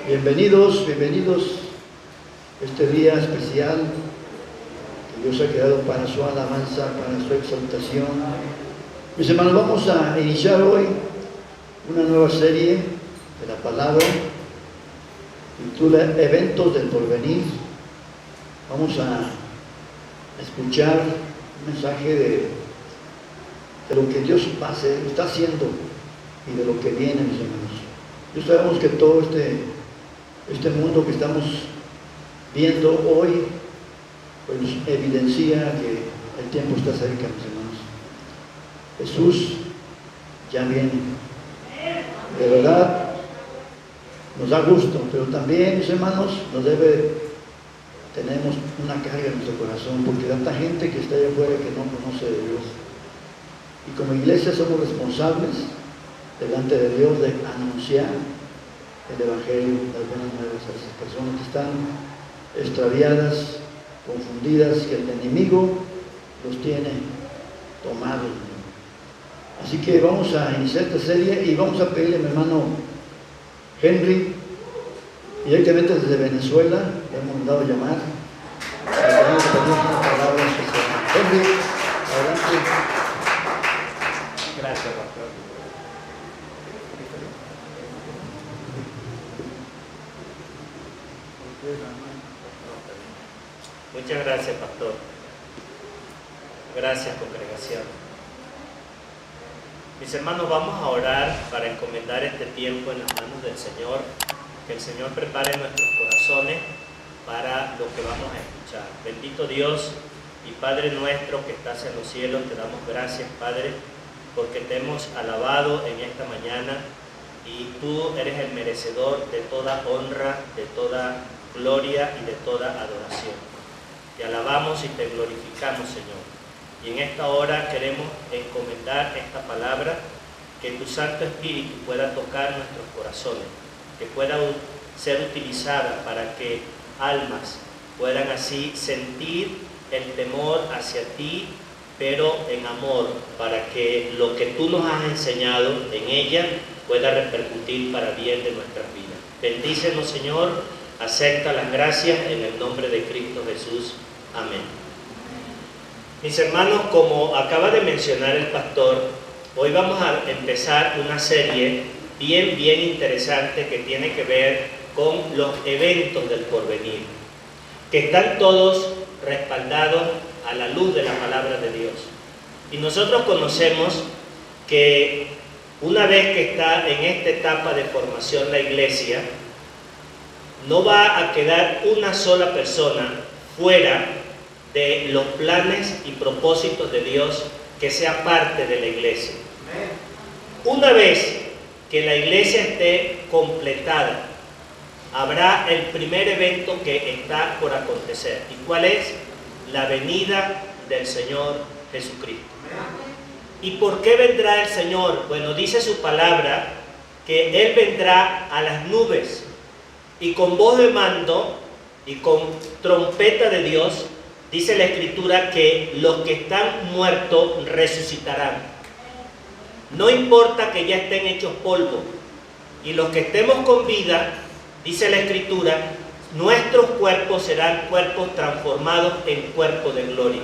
Bienvenidos este día especial que Dios ha creado para su alabanza, para su exaltación. Mis hermanos, vamos a iniciar hoy una nueva serie de la palabra, titula Eventos del Porvenir. Vamos a escuchar un mensaje de lo que Dios está haciendo y de lo que viene, mis hermanos. Ya sabemos que todo este mundo que estamos viendo hoy pues evidencia que el tiempo está cerca, mis hermanos. Jesús ya viene. De verdad nos da gusto, pero también, mis hermanos, tenemos una carga en nuestro corazón, porque tanta gente que está allá afuera que no conoce de Dios. Y como iglesia somos responsables delante de Dios de anunciar el Evangelio, las buenas nuevas a esas personas que están extraviadas, confundidas, que el enemigo los tiene tomados. Así que vamos a iniciar esta serie y vamos a pedirle a mi hermano Henry, directamente desde Venezuela, le hemos mandado llamar. Henry, adelante. Gracias, pastor. Muchas gracias, pastor. Gracias, congregación. Mis hermanos, vamos a orar para encomendar este tiempo en las manos del Señor. Que el Señor prepare nuestros corazones para lo que vamos a escuchar. Bendito Dios y Padre nuestro que estás en los cielos, te damos gracias, Padre, porque te hemos alabado en esta mañana y tú eres el merecedor de toda honra, de toda gloria y de toda adoración. Te alabamos y te glorificamos, Señor. Y en esta hora queremos encomendar esta palabra, que tu Santo Espíritu pueda tocar nuestros corazones, que pueda ser utilizada para que almas puedan así sentir el temor hacia ti, pero en amor, para que lo que tú nos has enseñado en ella pueda repercutir para bien de nuestras vidas. Bendícenos, Señor, acepta las gracias en el nombre de Cristo Jesús. Amén. Mis hermanos, como acaba de mencionar el pastor, hoy vamos a empezar una serie bien interesante que tiene que ver con los eventos del porvenir, que están todos respaldados a la luz de la palabra de Dios. Y nosotros conocemos que una vez que está en esta etapa de formación la iglesia, no va a quedar una sola persona fuera de los planes y propósitos de Dios que sea parte de la iglesia. Una vez que la iglesia esté completada, habrá el primer evento que está por acontecer. ¿Y cuál es? La venida del Señor Jesucristo. ¿Y por qué vendrá el Señor? Bueno, dice su palabra que Él vendrá a las nubes y con voz de mando y con trompeta de Dios. Dice la Escritura que los que están muertos resucitarán. No importa que ya estén hechos polvo. Y los que estemos con vida, dice la Escritura, nuestros cuerpos serán cuerpos transformados en cuerpos de gloria.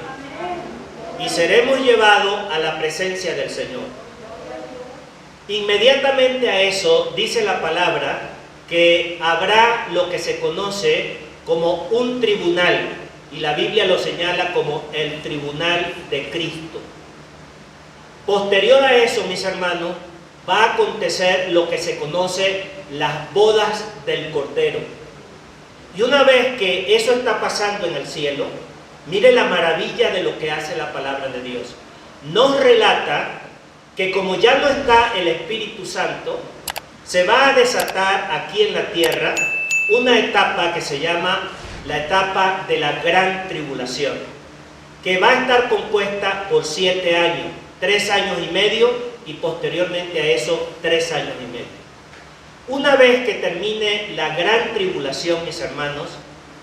Y seremos llevados a la presencia del Señor. Inmediatamente a eso, dice la palabra, que habrá lo que se conoce como un tribunal. Y la Biblia lo señala como el tribunal de Cristo. Posterior a eso, mis hermanos, va a acontecer lo que se conoce las bodas del Cordero. Y una vez que eso está pasando en el cielo, mire la maravilla de lo que hace la palabra de Dios. Nos relata que como ya no está el Espíritu Santo, se va a desatar aquí en la tierra una etapa que se llama la etapa de la gran tribulación, que va a estar compuesta por 7 años, 3 años y medio y posteriormente a eso 3 años y medio. Una vez que termine la gran tribulación, mis hermanos,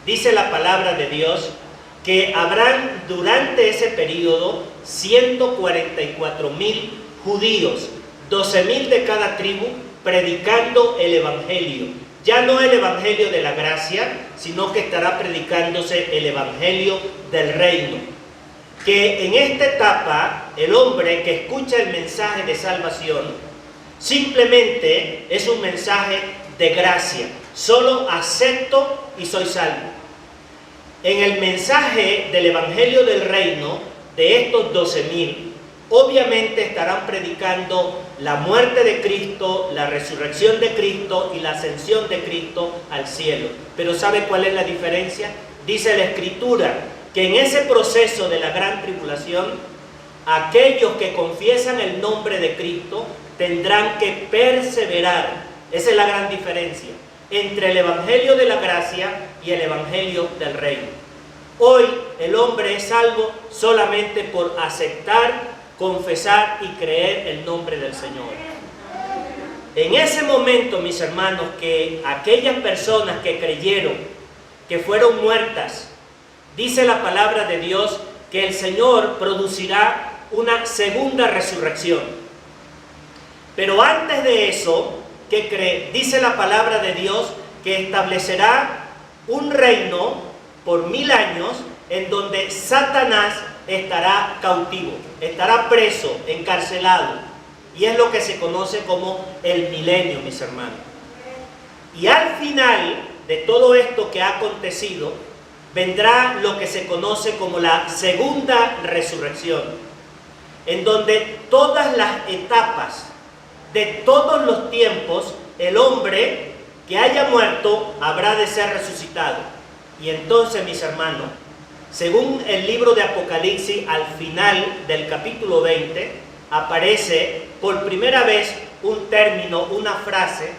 dice la palabra de Dios que habrán durante ese periodo 144,000 judíos, 12,000 de cada tribu, predicando el Evangelio ya no el evangelio de la gracia, sino que estará predicándose el evangelio del reino. Que en esta etapa el hombre que escucha el mensaje de salvación simplemente es un mensaje de gracia. Solo acepto y soy salvo. En el mensaje del evangelio del reino de estos 12,000, obviamente estarán predicando la muerte de Cristo, la resurrección de Cristo y la ascensión de Cristo al cielo. Pero ¿sabe cuál es la diferencia? Dice la Escritura que en ese proceso de la gran tribulación, aquellos que confiesan el nombre de Cristo tendrán que perseverar. Esa es la gran diferencia entre el evangelio de la gracia y el evangelio del reino. Hoy el hombre es salvo solamente por aceptar, confesar y creer el nombre del Señor. En ese momento, mis hermanos, que aquellas personas que creyeron que fueron muertas, dice la palabra de Dios que el Señor producirá una segunda resurrección. Pero antes de eso, ¿qué cree? Dice la palabra de Dios que establecerá un reino por 1000 años en donde Satanás estará cautivo, estará preso, encarcelado. Y es lo que se conoce como el milenio, mis hermanos. Y al final de todo esto que ha acontecido, vendrá lo que se conoce como la segunda resurrección, en donde todas las etapas de todos los tiempos, el hombre que haya muerto habrá de ser resucitado. Y entonces, mis hermanos, según el libro de Apocalipsis, al final del capítulo 20, aparece por primera vez un término, una frase,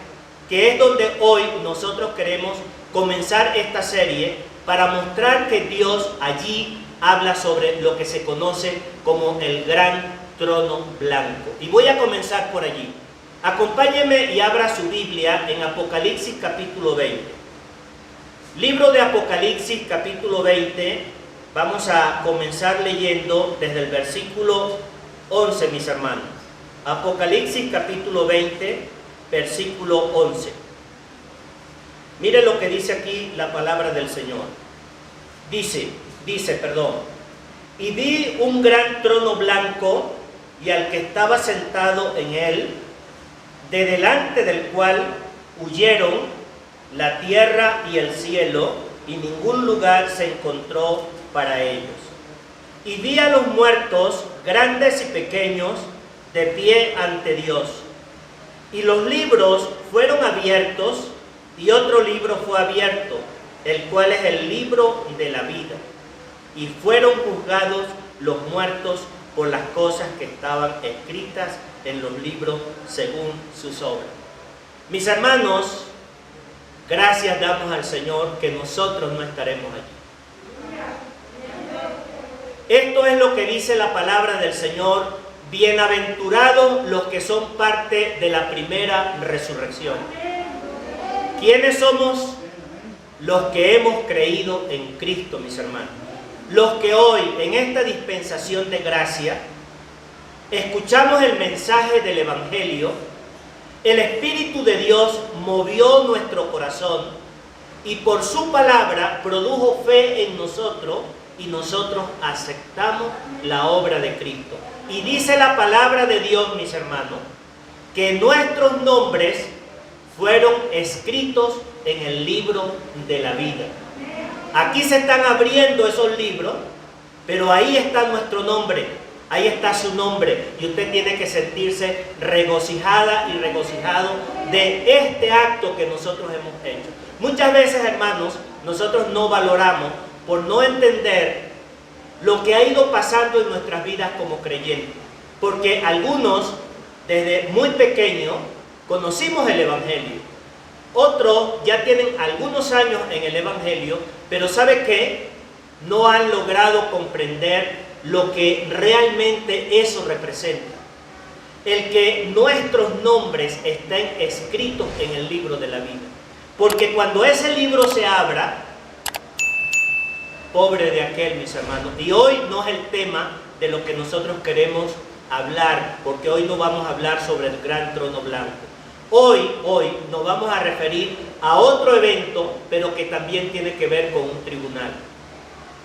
que es donde hoy nosotros queremos comenzar esta serie para mostrar que Dios allí habla sobre lo que se conoce como el gran trono blanco. Y voy a comenzar por allí. Acompáñeme y abra su Biblia en Apocalipsis capítulo 20. Libro de Apocalipsis capítulo 20, vamos a comenzar leyendo desde el versículo 11, mis hermanos. Apocalipsis capítulo 20, versículo 11. Mire lo que dice aquí la palabra del Señor. Dice, y vi un gran trono blanco y al que estaba sentado en él, de delante del cual huyeron la tierra y el cielo, y ningún lugar se encontró para ellos. Y vi a los muertos, grandes y pequeños, de pie ante Dios. Y los libros fueron abiertos, y otro libro fue abierto, el cual es el libro de la vida. Y fueron juzgados los muertos por las cosas que estaban escritas en los libros según sus obras. Mis hermanos, gracias damos al Señor que nosotros no estaremos allí. Esto es lo que dice la palabra del Señor: bienaventurados los que son parte de la primera resurrección. ¿Quiénes somos? Los que hemos creído en Cristo, mis hermanos. Los que hoy, en esta dispensación de gracia, escuchamos el mensaje del Evangelio, el Espíritu de Dios movió nuestro corazón y por su palabra produjo fe en nosotros y nosotros aceptamos la obra de Cristo. Y dice la palabra de Dios, mis hermanos, que nuestros nombres fueron escritos en el libro de la vida. Aquí se están abriendo esos libros, pero ahí está nuestro nombre, ahí está su nombre, y usted tiene que sentirse regocijada y regocijado de este acto que nosotros hemos hecho. Muchas veces, hermanos, nosotros no valoramos por no entender lo que ha ido pasando en nuestras vidas como creyentes, porque algunos desde muy pequeños conocimos el Evangelio. Otros ya tienen algunos años en el Evangelio, pero ¿sabe qué? No han logrado comprender lo que realmente eso representa. El que nuestros nombres estén escritos en el libro de la vida. Porque cuando ese libro se abra, pobre de aquel, mis hermanos. Y hoy no es el tema de lo que nosotros queremos hablar, porque hoy no vamos a hablar sobre el gran trono blanco. Hoy nos vamos a referir a otro evento, pero que también tiene que ver con un tribunal.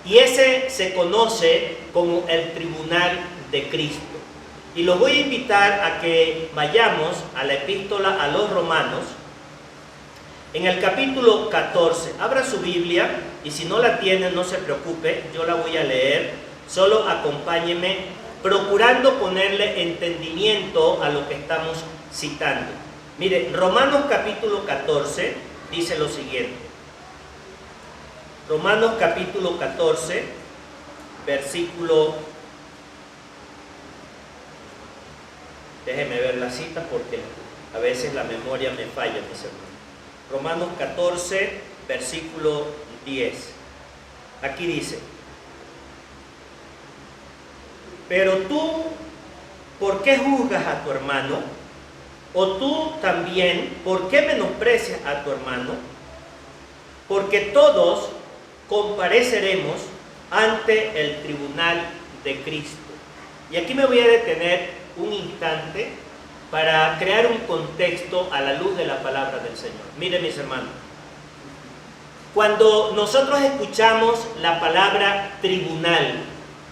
Y ese se conoce como el Tribunal de Cristo. Y los voy a invitar a que vayamos a la epístola a los Romanos, en el capítulo 14. Abra su Biblia, y si no la tiene, no se preocupe, yo la voy a leer. Solo acompáñeme, procurando ponerle entendimiento a lo que estamos citando. Mire, Romanos capítulo 14 dice lo siguiente. Romanos capítulo 14, versículo... Déjeme ver la cita porque a veces la memoria me falla, mis hermanos. Romanos 14, versículo 10. Aquí dice: pero tú, ¿por qué juzgas a tu hermano? O tú también, ¿por qué menosprecias a tu hermano? Porque todos compareceremos ante el tribunal de Cristo. Y aquí me voy a detener un instante para crear un contexto a la luz de la palabra del Señor. Miren, mis hermanos, cuando nosotros escuchamos la palabra tribunal,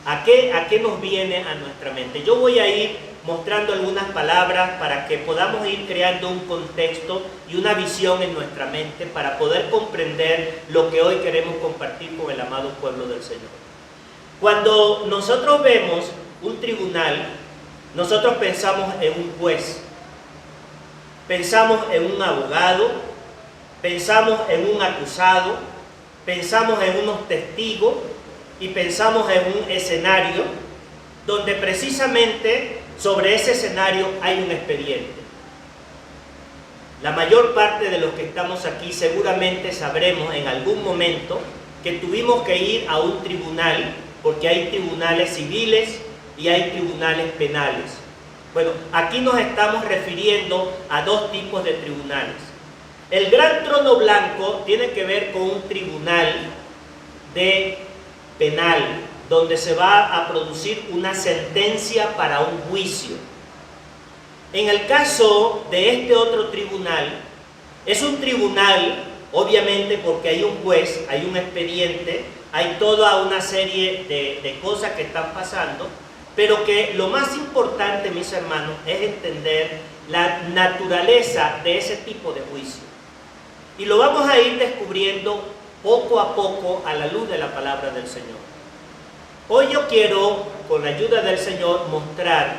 ¿a qué nos viene a nuestra mente? Yo voy a ir mostrando algunas palabras para que podamos ir creando un contexto y una visión en nuestra mente para poder comprender lo que hoy queremos compartir con el amado pueblo del Señor. Cuando nosotros vemos un tribunal, nosotros pensamos en un juez, pensamos en un abogado, pensamos en un acusado, pensamos en unos testigos y pensamos en un escenario donde precisamente sobre ese escenario hay un expediente. La mayor parte de los que estamos aquí seguramente sabremos en algún momento que tuvimos que ir a un tribunal, porque hay tribunales civiles y hay tribunales penales. Bueno, aquí nos estamos refiriendo a dos tipos de tribunales. El gran trono blanco tiene que ver con un tribunal de penal, donde se va a producir una sentencia para un juicio. En el caso de este otro tribunal, es un tribunal, obviamente porque hay un juez, hay un expediente, hay toda una serie de cosas que están pasando, pero que lo más importante, mis hermanos, es entender la naturaleza de ese tipo de juicio. Y lo vamos a ir descubriendo poco a poco a la luz de la palabra del Señor. Hoy yo quiero, con la ayuda del Señor, mostrar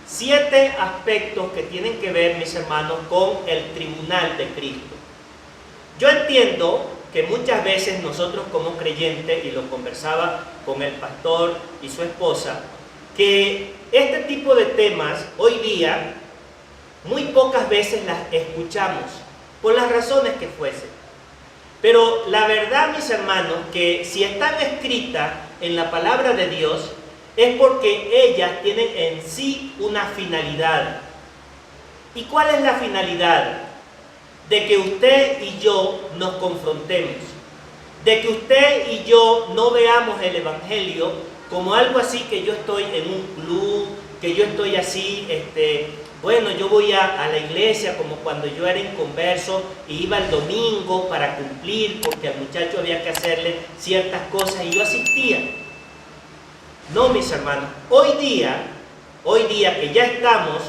7 aspectos que tienen que ver, mis hermanos, con el tribunal de Cristo. Yo entiendo que muchas veces nosotros como creyentes, y lo conversaba con el pastor y su esposa, que este tipo de temas hoy día muy pocas veces las escuchamos, por las razones que fuesen. Pero la verdad, mis hermanos, que si están escritas en la palabra de Dios, es porque ellas tienen en sí una finalidad. ¿Y cuál es la finalidad? De que usted y yo nos confrontemos, de que usted y yo no veamos el Evangelio como algo así que yo estoy en un club, que yo estoy así, bueno, yo voy a la iglesia como cuando yo era inconverso y iba el domingo para cumplir porque al muchacho había que hacerle ciertas cosas y yo asistía. No, mis hermanos, hoy día que ya estamos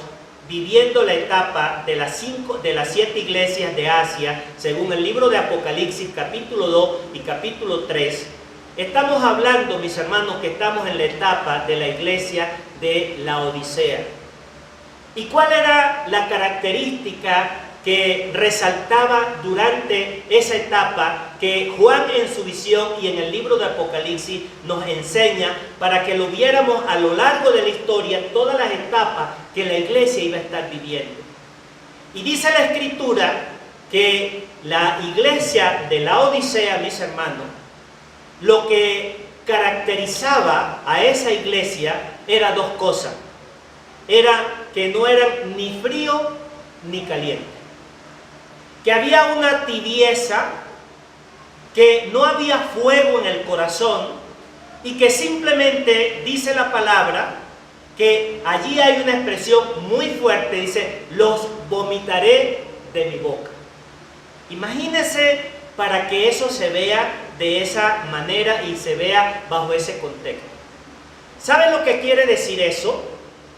viviendo la etapa de las 7 iglesias de Asia, según el libro de Apocalipsis capítulo 2 y capítulo 3, estamos hablando, mis hermanos, que estamos en la etapa de la iglesia de Laodicea. ¿Y cuál era la característica que resaltaba durante esa etapa que Juan en su visión y en el libro de Apocalipsis nos enseña para que lo viéramos a lo largo de la historia, todas las etapas que la iglesia iba a estar viviendo? Y dice la Escritura que la iglesia de Laodicea, mis hermanos, lo que caracterizaba a esa iglesia era dos cosas. Era que no eran ni frío ni caliente. Que había una tibieza, que no había fuego en el corazón y que simplemente dice la palabra que allí hay una expresión muy fuerte, dice, los vomitaré de mi boca. Imagínense para que eso se vea de esa manera y se vea bajo ese contexto. ¿Saben lo que quiere decir eso?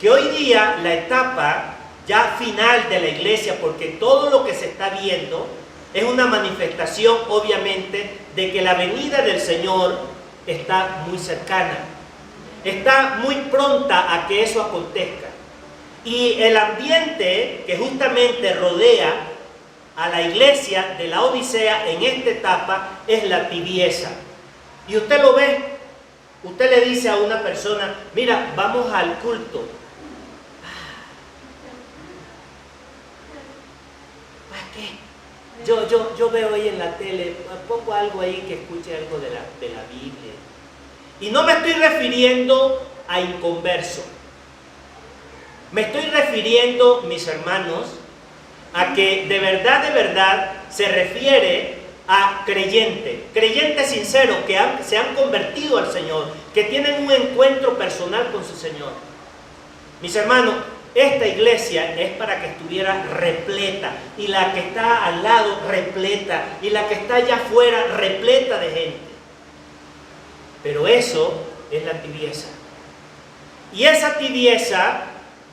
Que hoy día la etapa ya final de la iglesia, porque todo lo que se está viendo es una manifestación obviamente de que la venida del Señor está muy cercana, está muy pronta a que eso acontezca. Y el ambiente que justamente rodea a la iglesia de la Odisea en esta etapa es la tibieza. Y usted lo ve, usted le dice a una persona, mira, vamos al culto. ¿Para qué? Yo veo ahí en la tele, pongo algo ahí que escuche algo de la Biblia. Y no me estoy refiriendo a inconverso. Me estoy refiriendo, mis hermanos, a que de verdad se refiere a creyentes sinceros que se han convertido al Señor, que tienen un encuentro personal con su Señor. Mis hermanos, esta iglesia es para que estuviera repleta, y la que está al lado repleta, y la que está allá afuera repleta de gente. Pero eso es la tibieza. Y esa tibieza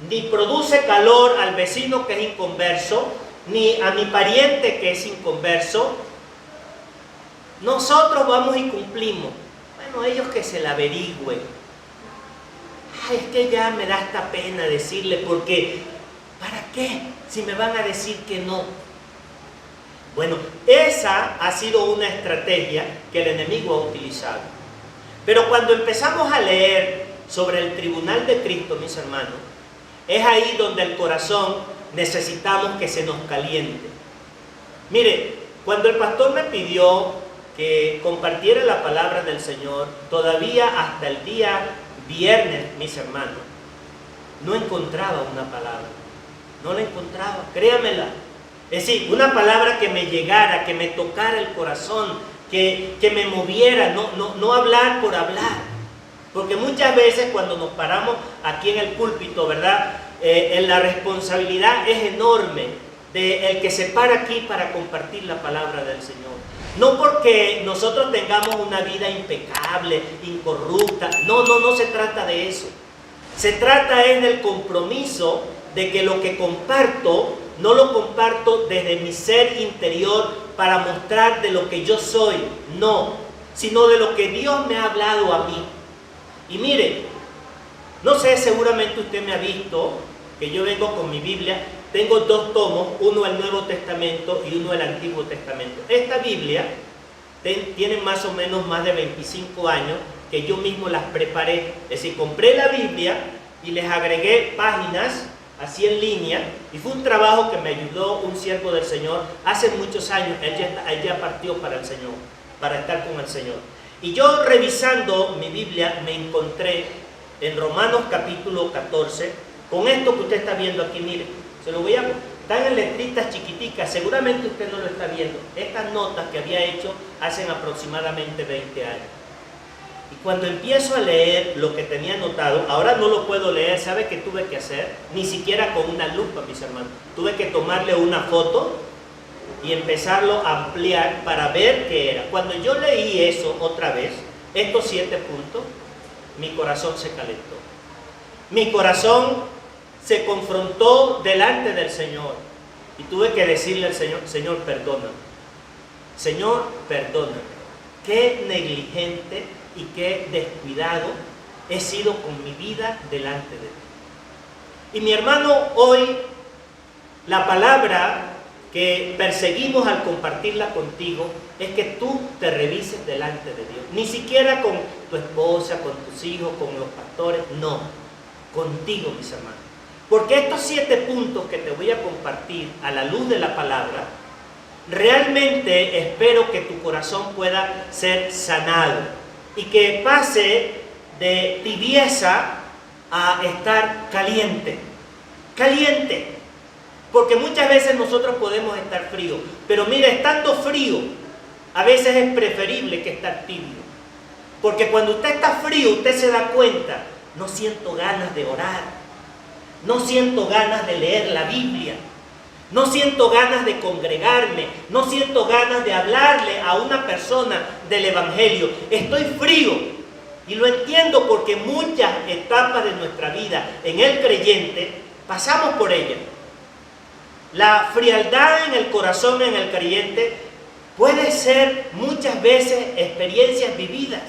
ni produce calor al vecino que es inconverso, ni a mi pariente que es inconverso. Nosotros vamos y cumplimos. Bueno, ellos que se la averigüen. Ay, es que ya me da esta pena decirle, porque ¿para qué? Si me van a decir que no. Bueno, esa ha sido una estrategia que el enemigo ha utilizado. Pero cuando empezamos a leer sobre el tribunal de Cristo, mis hermanos, es ahí donde el corazón necesitamos que se nos caliente. Mire, cuando el pastor me pidió que compartiera la palabra del Señor, todavía hasta el día viernes, mis hermanos, no encontraba una palabra. No la encontraba, créamela. Es decir, una palabra que me llegara, que me tocara el corazón, que me moviera, no hablar por hablar. Porque muchas veces cuando nos paramos aquí en el púlpito, ¿verdad? La responsabilidad es enorme del que se para aquí para compartir la palabra del Señor. No porque nosotros tengamos una vida impecable, incorrupta. No se trata de eso. Se trata del compromiso de que lo que comparto, no lo comparto desde mi ser interior para mostrar de lo que yo soy, no, sino de lo que Dios me ha hablado a mí. Y mire, no sé, seguramente usted me ha visto que yo vengo con mi Biblia. Tengo 2 tomos, uno el Nuevo Testamento y uno el Antiguo Testamento. Esta Biblia tiene más o menos más de 25 años que yo mismo las preparé. Es decir, compré la Biblia y les agregué páginas así en línea, y fue un trabajo que me ayudó un siervo del Señor hace muchos años. Él ya partió para el Señor, para estar con el Señor. Y yo revisando mi Biblia me encontré en Romanos capítulo 14 con esto que usted está viendo aquí. Mire, se lo voy a... Están en letritas chiquiticas, seguramente usted no lo está viendo. Estas notas que había hecho hacen aproximadamente 20 años. Y cuando empiezo a leer lo que tenía anotado, ahora no lo puedo leer. ¿Sabe qué tuve que hacer? Ni siquiera con una lupa, mis hermanos. Tuve que tomarle una foto y empezarlo a ampliar para ver qué era. Cuando yo leí eso otra vez, estos 7 puntos, mi corazón se calentó. Mi corazón se confrontó delante del Señor y tuve que decirle al Señor: Señor, perdóname. Señor, perdóname. Qué negligente y qué descuidado he sido con mi vida delante de ti. Y mi hermano, hoy la palabra que perseguimos al compartirla contigo es que tú te revises delante de Dios. Ni siquiera con tu esposa, con tus hijos, con los pastores, no, contigo, mis hermanos. Porque estos 7 puntos que te voy a compartir a la luz de la palabra, realmente espero que tu corazón pueda ser sanado y que pase de tibieza a estar caliente. Caliente. Porque muchas veces nosotros podemos estar fríos, pero mira, estando frío, a veces es preferible que estar tibio. Porque cuando usted está frío, usted se da cuenta: no siento ganas de orar, no siento ganas de leer la Biblia, No siento ganas de congregarme, no siento ganas de hablarle a una persona del Evangelio. Estoy frío y lo entiendo porque muchas etapas de nuestra vida en el creyente pasamos por ellas. La frialdad en el corazón en el creyente puede ser muchas veces experiencias vividas,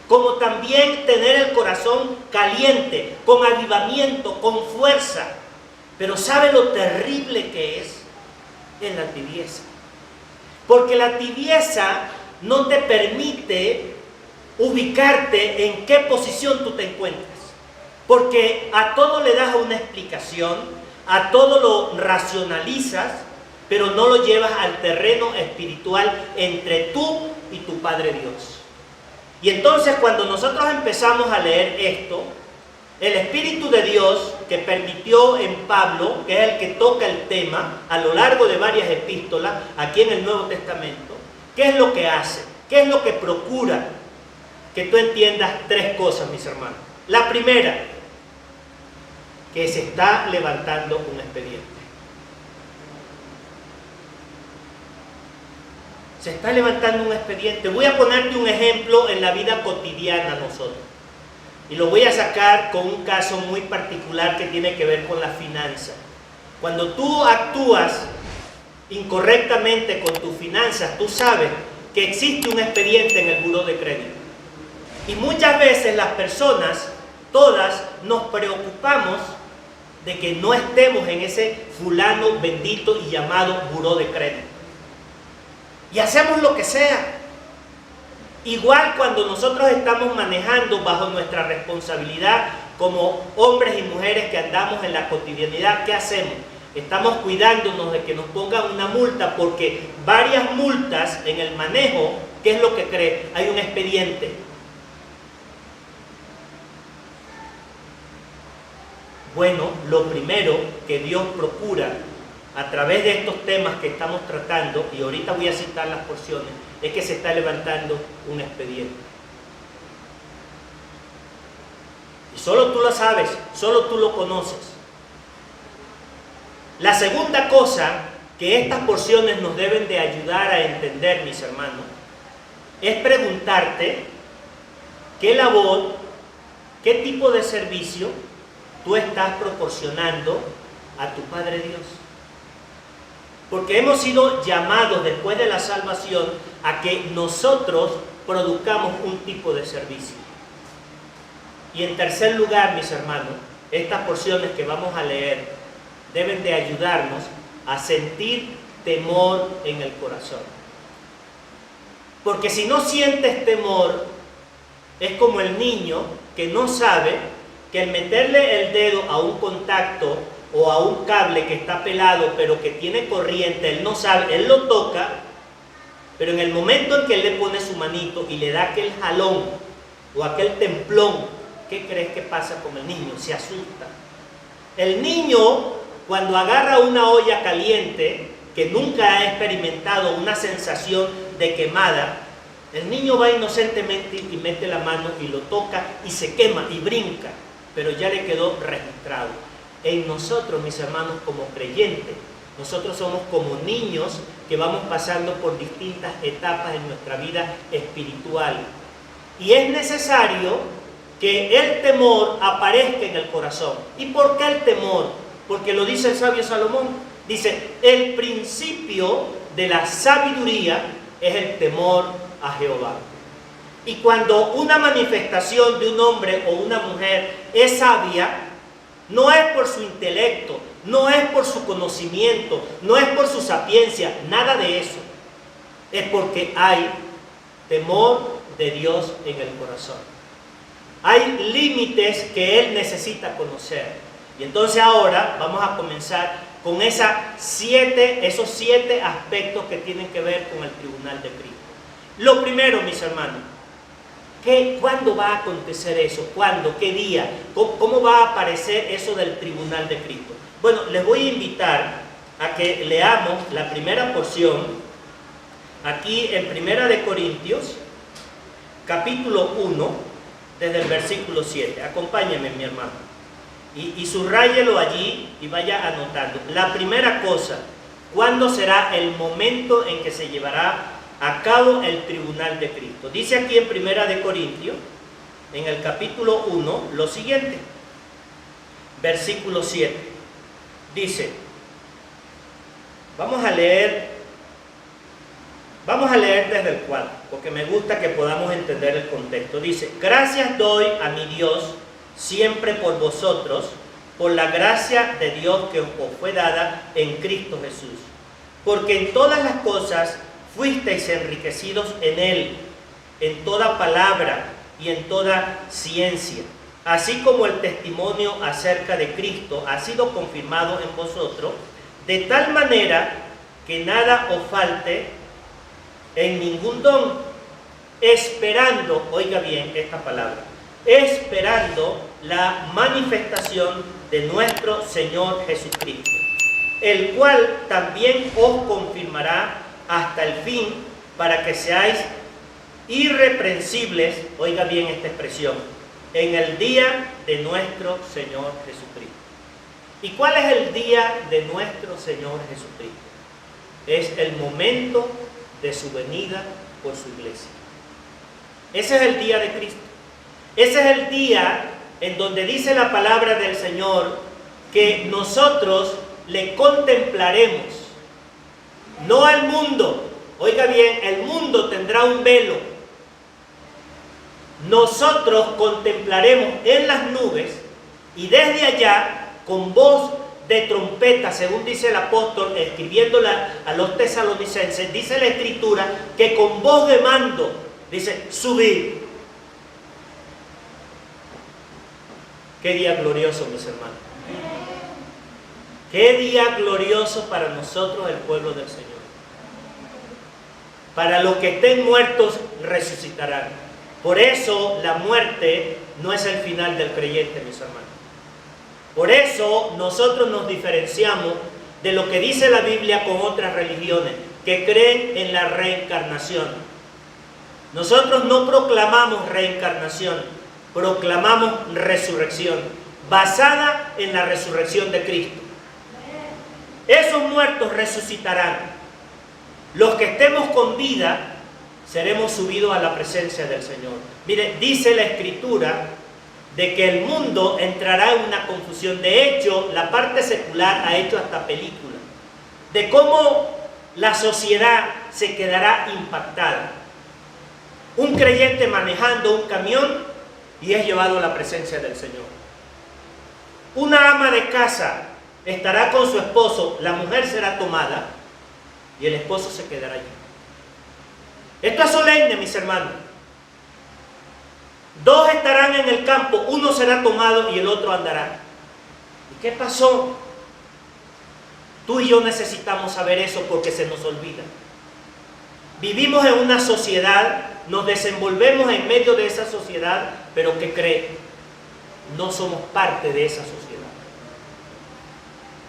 como también tener el corazón caliente, con avivamiento, con fuerza. Pero ¿sabe lo terrible que es? En la tibieza. Porque la tibieza no te permite ubicarte en qué posición tú te encuentras. Porque a todo le das una explicación, a todo lo racionalizas, pero no lo llevas al terreno espiritual entre tú y tu Padre Dios. Y entonces cuando nosotros empezamos a leer esto, el Espíritu de Dios que permitió en Pablo, que es el que toca el tema a lo largo de varias epístolas, aquí en el Nuevo Testamento, ¿qué es lo que hace? ¿Qué es lo que procura? Que tú entiendas tres cosas, mis hermanos. La primera, que se está levantando un expediente. Se está levantando un expediente. Voy a ponerte un ejemplo en la vida cotidiana nosotros. Y lo voy a sacar con un caso muy particular que tiene que ver con la finanza. Cuando tú actúas incorrectamente con tus finanzas, tú sabes que existe un expediente en el buró de crédito. Y muchas veces las personas, todas, nos preocupamos de que no estemos en ese fulano bendito y llamado buró de crédito. Y hacemos lo que sea. Igual cuando nosotros estamos manejando bajo nuestra responsabilidad como hombres y mujeres que andamos en la cotidianidad, ¿qué hacemos? Estamos cuidándonos de que nos pongan una multa, porque varias multas en el manejo, ¿qué es lo que cree? Hay un expediente. Bueno, lo primero que Dios procura a través de estos temas que estamos tratando, y ahorita voy a citar las porciones, es que se está levantando un expediente. Y solo tú lo sabes, solo tú lo conoces. La segunda cosa que estas porciones nos deben de ayudar a entender, mis hermanos, es preguntarte qué labor, qué tipo de servicio tú estás proporcionando a tu Padre Dios. Porque hemos sido llamados después de la salvación a que nosotros produzcamos un tipo de servicio. Y en tercer lugar, mis hermanos, estas porciones que vamos a leer deben de ayudarnos a sentir temor en el corazón. Porque si no sientes temor, es como el niño que no sabe que el meterle el dedo a un contacto o a un cable que está pelado pero que tiene corriente, él no sabe, él lo toca, pero en el momento en que él le pone su manito y le da aquel jalón o aquel templón, ¿qué crees que pasa con el niño? Se asusta. El niño, cuando agarra una olla caliente, que nunca ha experimentado una sensación de quemada, el niño va inocentemente y mete la mano y lo toca y se quema y brinca, pero ya le quedó registrado. En nosotros, mis hermanos, como creyentes, nosotros somos como niños que vamos pasando por distintas etapas en nuestra vida espiritual. Y es necesario que el temor aparezca en el corazón. ¿Y por qué el temor? Porque lo dice el sabio Salomón. Dice, el principio de la sabiduría es el temor a Jehová. Y cuando una manifestación de un hombre o una mujer es sabia, no es por su intelecto, no es por su conocimiento, no es por su sapiencia, nada de eso. Es porque hay temor de Dios en el corazón. Hay límites que Él necesita conocer. Y entonces ahora vamos a comenzar con esos 7 aspectos que tienen que ver con el tribunal de Cristo. Lo primero, mis hermanos, ¿cuándo va a acontecer eso? ¿Cuándo? ¿Qué día? ¿Cómo va a aparecer eso del tribunal de Cristo? Bueno, les voy a invitar a que leamos la primera porción aquí en 1 de Corintios, capítulo 1, desde el versículo 7. Acompáñenme, mi hermano. Y subráyelo allí y vaya anotando. La primera cosa, ¿cuándo será el momento en que se llevará a cabo el tribunal de Cristo? Dice aquí en 1 de Corintios, en el capítulo 1, lo siguiente, versículo 7. Dice, vamos a leer desde el 4, porque me gusta que podamos entender el contexto. Dice, gracias doy a mi Dios siempre por vosotros, por la gracia de Dios que os fue dada en Cristo Jesús, porque en todas las cosas fuisteis enriquecidos en Él, en toda palabra y en toda ciencia, así como el testimonio acerca de Cristo ha sido confirmado en vosotros, de tal manera que nada os falte en ningún don, esperando, oiga bien esta palabra, esperando la manifestación de nuestro Señor Jesucristo, el cual también os confirmará hasta el fin, para que seáis irreprensibles, oiga bien esta expresión, en el día de nuestro Señor Jesucristo. ¿Y cuál es el día de nuestro Señor Jesucristo? Es el momento de su venida por su iglesia. Ese es el día de Cristo. Ese es el día en donde dice la palabra del Señor que nosotros le contemplaremos, no al mundo. Oiga bien, el mundo tendrá un velo. Nosotros contemplaremos en las nubes y desde allá, con voz de trompeta, según dice el apóstol escribiéndola a los tesalonicenses, dice la escritura que con voz de mando, dice, subid. Qué día glorioso, mis hermanos. Qué día glorioso para nosotros, el pueblo del Señor. Para los que estén muertos, resucitarán. Por eso la muerte no es el final del creyente, mis hermanos. Por eso nosotros nos diferenciamos de lo que dice la Biblia con otras religiones que creen en la reencarnación. Nosotros no proclamamos reencarnación, proclamamos resurrección, basada en la resurrección de Cristo. Esos muertos resucitarán. Los que estemos con vida seremos subidos a la presencia del Señor. Mire, dice la Escritura de que el mundo entrará en una confusión. De hecho, la parte secular ha hecho hasta películas de cómo la sociedad se quedará impactada. Un creyente manejando un camión y es llevado a la presencia del Señor. Una ama de casa estará con su esposo, la mujer será tomada y el esposo se quedará allí. Esto es solemne, mis hermanos. Dos estarán en el campo, uno será tomado y el otro andará. ¿Y qué pasó? Tú y yo necesitamos saber eso porque se nos olvida. Vivimos en una sociedad, nos desenvolvemos en medio de esa sociedad, pero ¿qué cree? No somos parte de esa sociedad.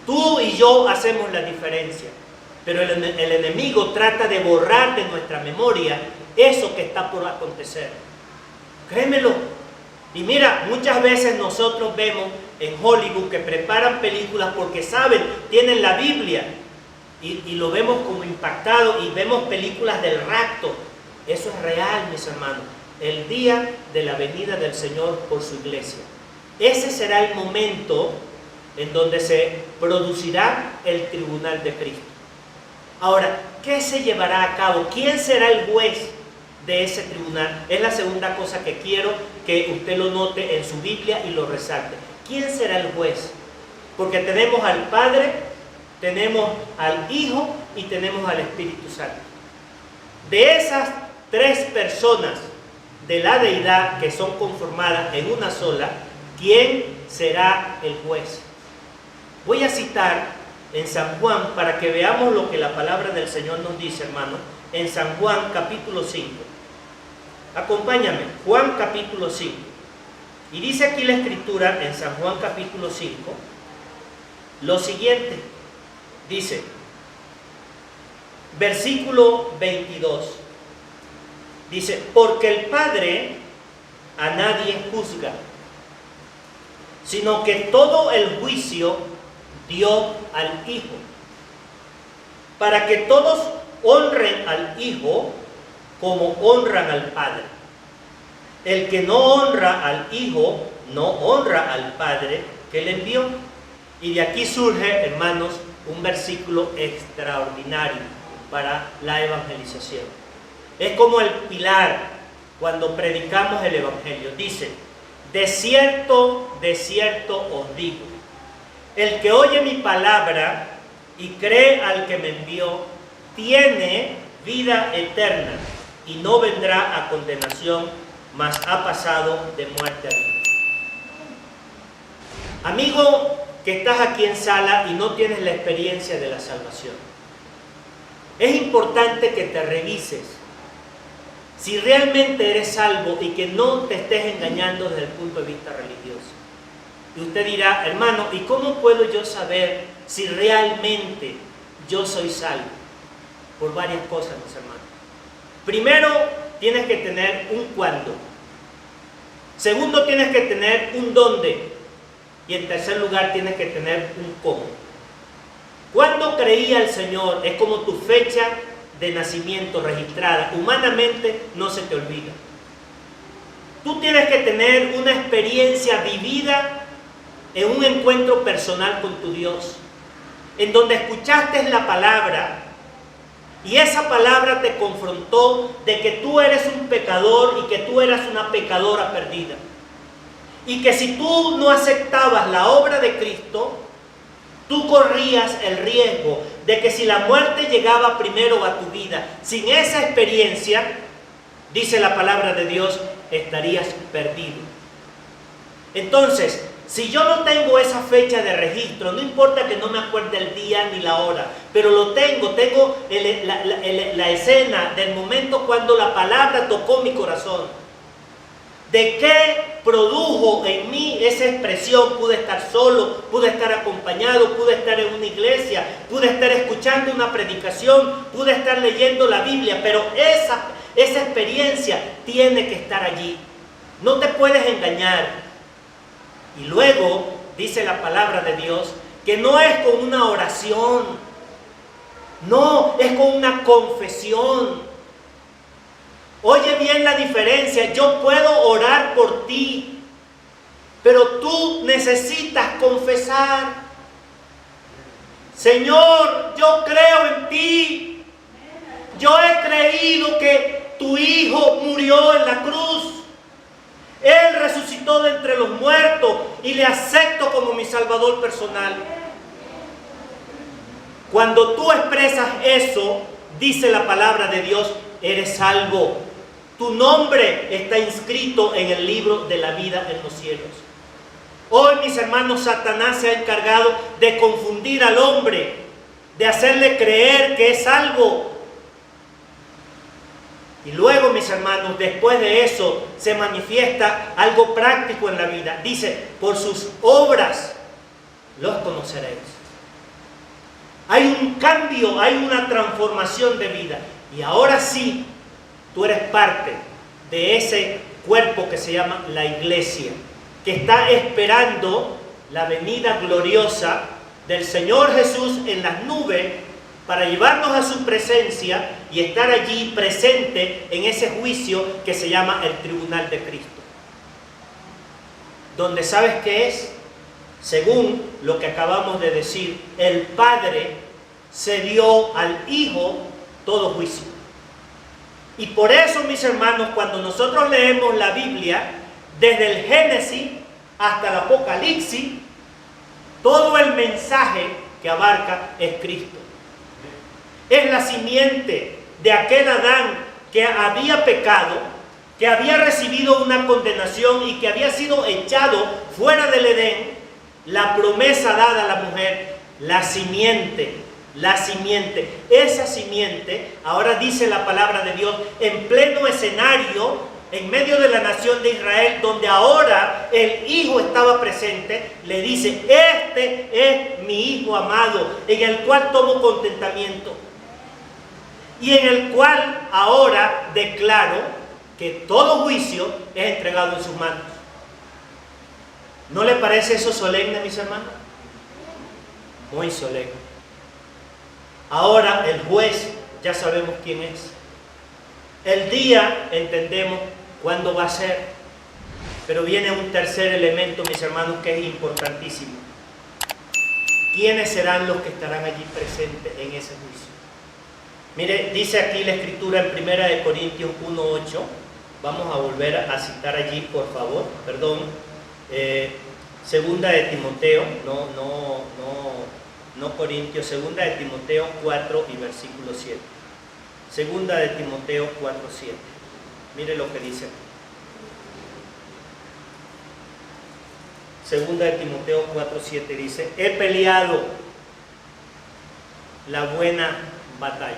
Tú y yo hacemos la diferencia, pero el enemigo trata de borrar de nuestra memoria eso que está por acontecer. Créemelo. Y mira, muchas veces nosotros vemos en Hollywood que preparan películas porque saben, tienen la Biblia y lo vemos como impactado y vemos películas del rapto. Eso es real, mis hermanos. El día de la venida del Señor por su iglesia. Ese será el momento en donde se producirá el tribunal de Cristo. Ahora, ¿qué se llevará a cabo? ¿Quién será el juez de ese tribunal? Es la segunda cosa que quiero que usted lo note en su Biblia y lo resalte. ¿Quién será el juez? Porque tenemos al Padre, tenemos al Hijo y tenemos al Espíritu Santo. De esas tres personas de la deidad que son conformadas en una sola, ¿quién será el juez? Voy a citar en San Juan para que veamos lo que la palabra del Señor nos dice, hermano, en San Juan capítulo 5. Acompáñame, Juan capítulo 5. Y dice aquí la Escritura en San Juan capítulo 5 lo siguiente. Dice, versículo 22. Dice, porque el Padre a nadie juzga, sino que todo el juicio dio al Hijo, para que todos honren al Hijo como honran al Padre. El que no honra al Hijo, no honra al Padre que le envió. Y de aquí surge, hermanos, un versículo extraordinario para la evangelización. Es como el pilar cuando predicamos el Evangelio. Dice: de cierto os digo, el que oye mi palabra y cree al que me envió, tiene vida eterna y no vendrá a condenación, mas ha pasado de muerte a vida. Amigo que estás aquí en sala y no tienes la experiencia de la salvación, es importante que te revises si realmente eres salvo y que no te estés engañando desde el punto de vista religioso. Y usted dirá: hermano, ¿y cómo puedo yo saber si realmente yo soy salvo? Por varias cosas, mis hermanos. Primero, tienes que tener un cuándo. Segundo, tienes que tener un dónde. Y en tercer lugar, tienes que tener un cómo. ¿Cuándo creía el Señor? Es como tu fecha de nacimiento registrada. Humanamente no se te olvida. Tú tienes que tener una experiencia vivida en un encuentro personal con tu Dios, en donde escuchaste la palabra y esa palabra te confrontó de que tú eres un pecador y que tú eras una pecadora perdida. Y que si tú no aceptabas la obra de Cristo, tú corrías el riesgo de que si la muerte llegaba primero a tu vida, sin esa experiencia, dice la palabra de Dios, estarías perdido. Entonces, si yo no tengo esa fecha de registro, no importa que no me acuerde el día ni la hora, pero lo tengo la escena del momento cuando la palabra tocó mi corazón. ¿De qué produjo en mí esa expresión? Pude estar solo, pude estar acompañado, pude estar en una iglesia, pude estar escuchando una predicación, pude estar leyendo la Biblia, pero esa experiencia tiene que estar allí. No te puedes engañar. Y luego dice la palabra de Dios que no es con una oración, no, es con una confesión. Oye bien la diferencia. Yo puedo orar por ti, pero tú necesitas confesar: Señor, yo creo en ti. Yo he creído que tu Hijo murió en la cruz. Él resucitó de entre los muertos y le acepto como mi Salvador personal. Cuando tú expresas eso, dice la palabra de Dios, eres salvo. Tu nombre está inscrito en el libro de la vida en los cielos. Hoy, mis hermanos, Satanás se ha encargado de confundir al hombre, de hacerle creer que es salvo. Y luego, mis hermanos, después de eso se manifiesta algo práctico en la vida. Dice: por sus obras los conoceréis. Hay un cambio, hay una transformación de vida. Y ahora sí, tú eres parte de ese cuerpo que se llama la iglesia, que está esperando la venida gloriosa del Señor Jesús en las nubes para llevarnos a su presencia y estar allí presente en ese juicio que se llama el tribunal de Cristo. Donde, ¿sabes qué es? Según lo que acabamos de decir, el Padre se dio al Hijo todo juicio. Y por eso, mis hermanos, cuando nosotros leemos la Biblia, desde el Génesis hasta el Apocalipsis, todo el mensaje que abarca es Cristo. Es la simiente de aquel Adán que había pecado, que había recibido una condenación y que había sido echado fuera del Edén. La promesa dada a la mujer, la simiente. Esa simiente, ahora dice la palabra de Dios, en pleno escenario, en medio de la nación de Israel, donde ahora el Hijo estaba presente, le dice: este es mi Hijo amado, en el cual tomo contentamiento. Y en el cual ahora declaro que todo juicio es entregado en sus manos. ¿No le parece eso solemne, mis hermanos? Muy solemne. Ahora el juez ya sabemos quién es. El día entendemos cuándo va a ser. Pero viene un tercer elemento, mis hermanos, que es importantísimo. ¿Quiénes serán los que estarán allí presentes en ese juicio? Mire, dice aquí la Escritura en 1 Corintios 1:8. Vamos a volver a citar allí, por favor. Perdón. Segunda de Timoteo, no Corintios, segunda de Timoteo 4 y versículo 7. Segunda de Timoteo 4:7. Mire lo que dice aquí. Segunda de Timoteo 4:7 dice: he peleado la buena batalla.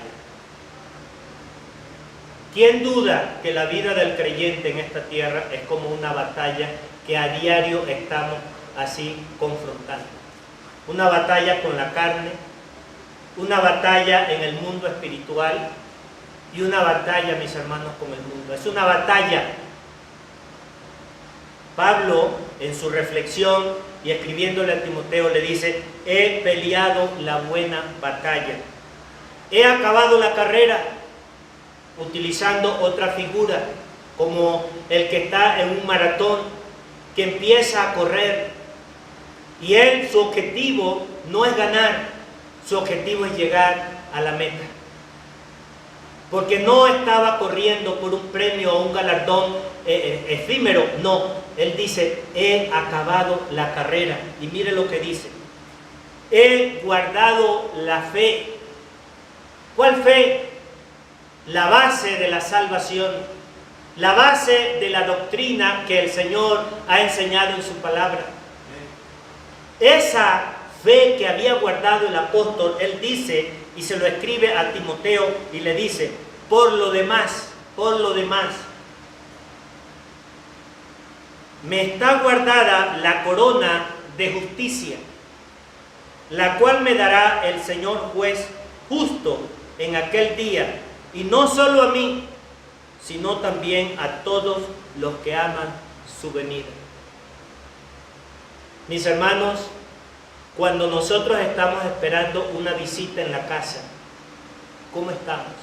¿Quién duda que la vida del creyente en esta tierra es como una batalla que a diario estamos así confrontando? Una batalla con la carne, una batalla en el mundo espiritual y una batalla, mis hermanos, con el mundo. Es una batalla. Pablo, en su reflexión y escribiéndole a Timoteo, le dice: he peleado la buena batalla, he acabado la carrera, utilizando otra figura, como el que está en un maratón, que empieza a correr, y él, su objetivo no es ganar, su objetivo es llegar a la meta. Porque no estaba corriendo por un premio o un galardón efímero, no. Él dice: he acabado la carrera. Y mire lo que dice: he guardado la fe. ¿Cuál fe? La base de la salvación, la base de la doctrina que el Señor ha enseñado en su palabra. Esa fe que había guardado el apóstol, él dice, y se lo escribe a Timoteo y le dice: por lo demás, me está guardada la corona de justicia, la cual me dará el Señor juez justo en aquel día, y no solo a mí, sino también a todos los que aman su venida. Mis hermanos, cuando nosotros estamos esperando una visita en la casa, ¿cómo estamos?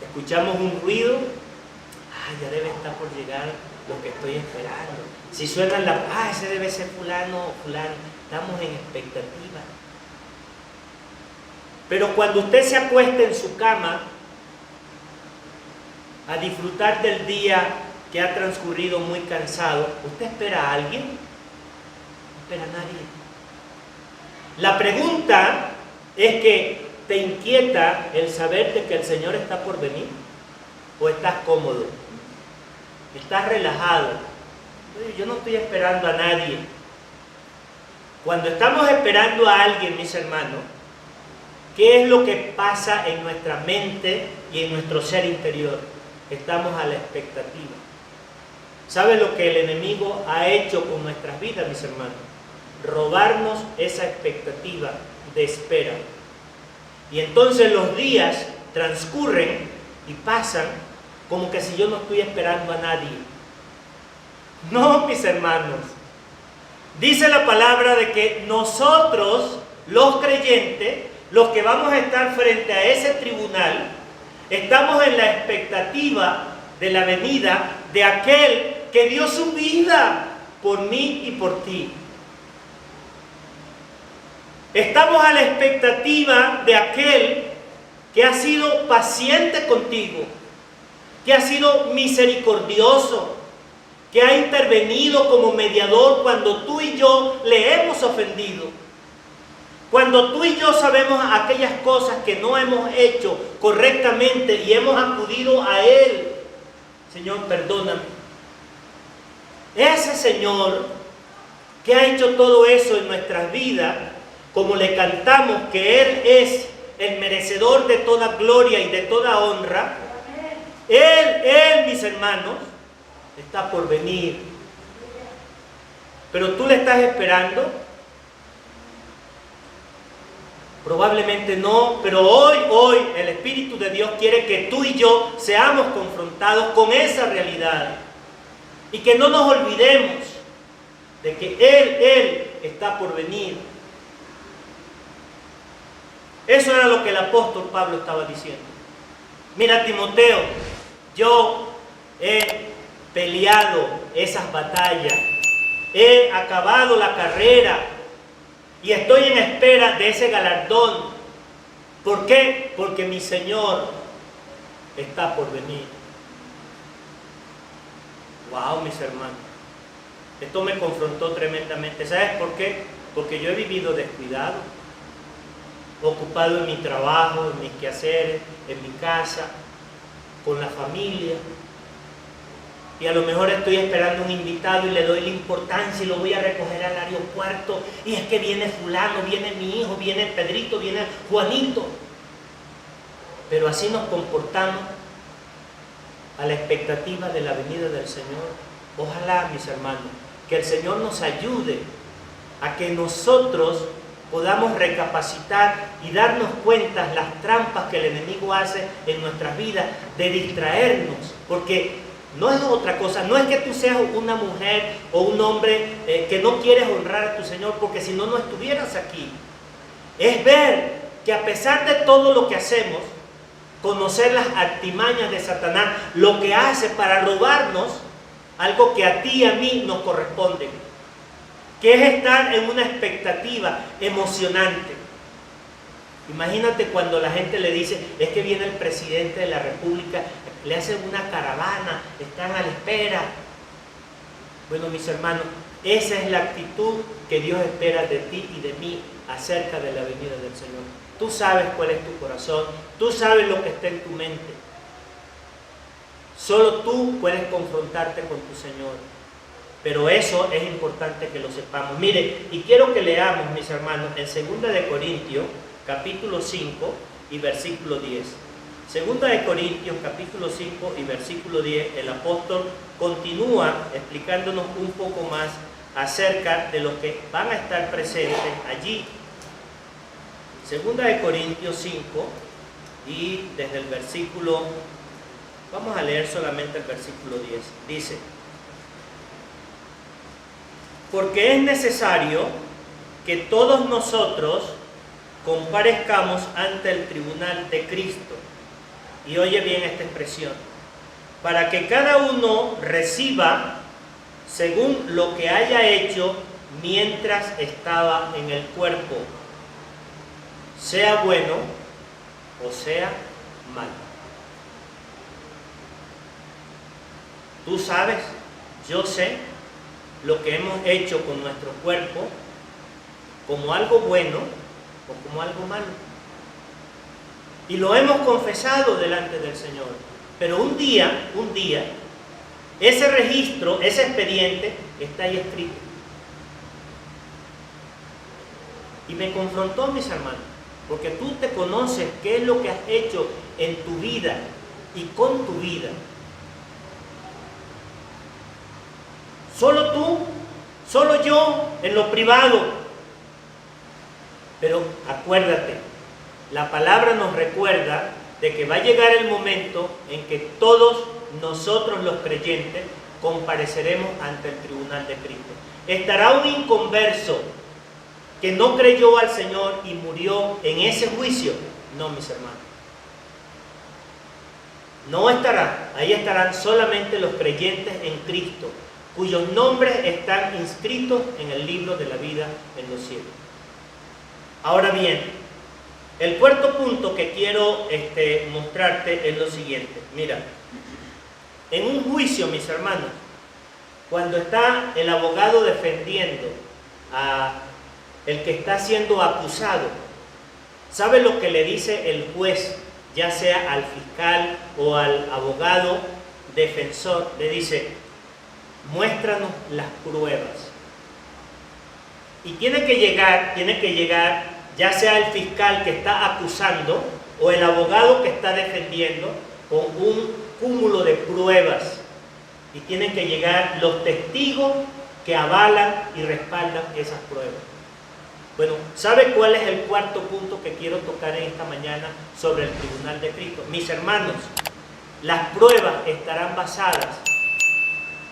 Escuchamos un ruido, ya debe estar por llegar lo que estoy esperando. Si suena ese debe ser fulano o fulano. Estamos en expectativa. Pero cuando usted se acuesta en su cama a disfrutar del día que ha transcurrido muy cansado, ¿usted espera a alguien? No espera a nadie. La pregunta es que ¿te inquieta el saber de que el Señor está por venir? ¿O estás cómodo? ¿Estás relajado? Yo no estoy esperando a nadie. Cuando estamos esperando a alguien, mis hermanos, ¿qué es lo que pasa en nuestra mente y en nuestro ser interior? Estamos a la expectativa. ¿Sabe lo que el enemigo ha hecho con nuestras vidas, mis hermanos? Robarnos esa expectativa de espera. Y entonces los días transcurren y pasan como que si yo no estoy esperando a nadie. No, mis hermanos. Dice la palabra de que nosotros, los creyentes, los que vamos a estar frente a ese tribunal, estamos en la expectativa de la venida de aquel que dio su vida por mí y por ti. Estamos a la expectativa de aquel que ha sido paciente contigo, que ha sido misericordioso, que ha intervenido como mediador cuando tú y yo le hemos ofendido. Cuando tú y yo sabemos aquellas cosas que no hemos hecho correctamente y hemos acudido a Él. Señor, perdóname. Ese Señor que ha hecho todo eso en nuestras vidas, como le cantamos que Él es el merecedor de toda gloria y de toda honra, Él, mis hermanos, está por venir. Pero tú le estás esperando. Probablemente no, pero hoy el Espíritu de Dios quiere que tú y yo seamos confrontados con esa realidad y que no nos olvidemos de que Él está por venir. Eso era lo que el apóstol Pablo estaba diciendo. Mira, Timoteo, yo he peleado esas batallas, he acabado la carrera y estoy en espera de ese galardón. ¿Por qué? Porque mi Señor está por venir. Wow, mis hermanos, esto me confrontó tremendamente. ¿Sabes por qué? Porque yo he vivido descuidado, ocupado en mi trabajo, en mis quehaceres, en mi casa, con la familia. Y a lo mejor estoy esperando un invitado y le doy la importancia y lo voy a recoger al aeropuerto. Y es que viene fulano, viene mi hijo, viene Pedrito, viene Juanito. Pero así nos comportamos a la expectativa de la venida del Señor. Ojalá, mis hermanos, que el Señor nos ayude a que nosotros podamos recapacitar y darnos cuenta las trampas que el enemigo hace en nuestras vidas de distraernos, porque no es otra cosa, no es que tú seas una mujer o un hombre que no quieres honrar a tu Señor, porque si no, no estuvieras aquí. Es ver que a pesar de todo lo que hacemos, conocer las artimañas de Satanás, lo que hace para robarnos algo que a ti y a mí nos corresponde, que es estar en una expectativa emocionante. Imagínate cuando la gente le dice, es que viene el presidente de la República, le hacen una caravana, están a la espera. Bueno, mis hermanos, esa es la actitud que Dios espera de ti y de mí acerca de la venida del Señor. Tú sabes cuál es tu corazón, tú sabes lo que está en tu mente. Solo tú puedes confrontarte con tu Señor. Pero eso es importante que lo sepamos. Mire, y quiero que leamos, mis hermanos, en 2 de Corintios, capítulo 5 y versículo 10. 2 de Corintios, capítulo 5 y versículo 10, el apóstol continúa explicándonos un poco más acerca de los que van a estar presentes allí. 2 de Corintios 5 y desde el versículo, vamos a leer solamente el versículo 10. Dice: porque es necesario que todos nosotros comparezcamos ante el tribunal de Cristo. Y oye bien esta expresión: para que cada uno reciba según lo que haya hecho mientras estaba en el cuerpo, sea bueno o sea malo. Tú sabes, yo sé lo que hemos hecho con nuestro cuerpo, como algo bueno o como algo malo. Y lo hemos confesado delante del Señor. Pero un día, ese registro, ese expediente está ahí escrito. Y me confrontó, mis hermanos, porque tú te conoces qué es lo que has hecho en tu vida y con tu vida. Solo tú, solo yo, en lo privado. Pero acuérdate, la palabra nos recuerda de que va a llegar el momento en que todos nosotros los creyentes compareceremos ante el tribunal de Cristo. ¿Estará un inconverso que no creyó al Señor y murió en ese juicio? No, mis hermanos. No estará. Ahí estarán solamente los creyentes en Cristo, cuyos nombres están inscritos en el libro de la vida en los cielos. Ahora bien, el cuarto punto que quiero mostrarte es lo siguiente. Mira, en un juicio, mis hermanos, cuando está el abogado defendiendo a el que está siendo acusado, ¿sabe lo que le dice el juez, ya sea al fiscal o al abogado defensor? Le dice: muéstranos las pruebas. Y tiene que llegar, ya sea el fiscal que está acusando o el abogado que está defendiendo, con un cúmulo de pruebas. Y tienen que llegar los testigos que avalan y respaldan esas pruebas. Bueno, ¿sabe cuál es el cuarto punto que quiero tocar en esta mañana sobre el tribunal de Cristo? Mis hermanos, las pruebas estarán basadas,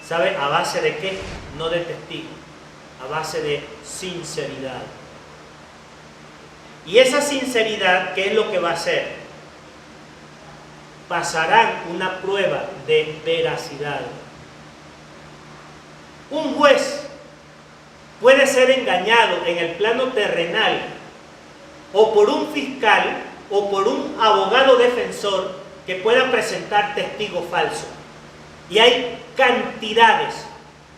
¿sabe? ¿A base de qué? No de testigos, a base de sinceridad. Y esa sinceridad, ¿qué es lo que va a hacer? Pasarán una prueba de veracidad. Un juez puede ser engañado en el plano terrenal o por un fiscal o por un abogado defensor que pueda presentar testigos falsos. Y hay cantidades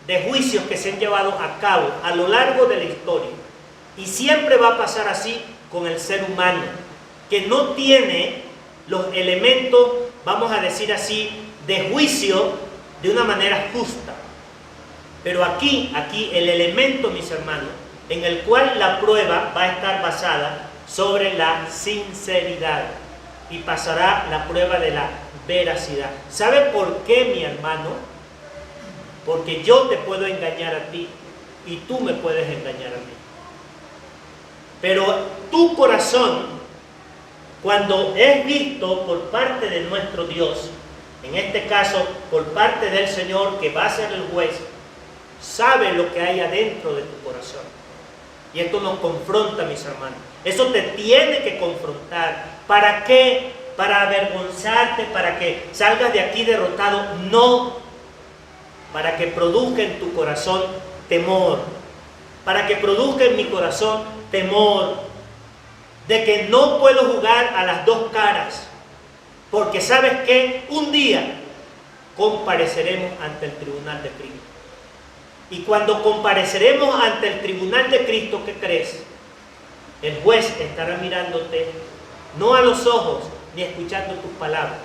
de juicios que se han llevado a cabo a lo largo de la historia. Y siempre va a pasar así con el ser humano, que no tiene los elementos, vamos a decir así, de juicio de una manera justa. Pero aquí el elemento, mis hermanos, en el cual la prueba va a estar basada sobre la sinceridad y pasará la prueba de la veracidad. ¿Sabe por qué, mi hermano? Porque yo te puedo engañar a ti y tú me puedes engañar a mí. Pero tu corazón, cuando es visto por parte de nuestro Dios, en este caso por parte del Señor, que va a ser el juez, sabe lo que hay adentro de tu corazón. Y esto nos confronta, mis hermanos. Eso te tiene que confrontar. ¿Para qué? Para avergonzarte, para que salgas de aquí derrotado. No. Para que produzca en tu corazón temor. Para que produzca en mi corazón temor. De que no puedo jugar a las dos caras. Porque ¿sabes qué? Un día compareceremos ante el tribunal de Cristo. Y cuando compareceremos ante el tribunal de Cristo, ¿qué crees? El juez estará mirándote no a los ojos ni escuchando tus palabras.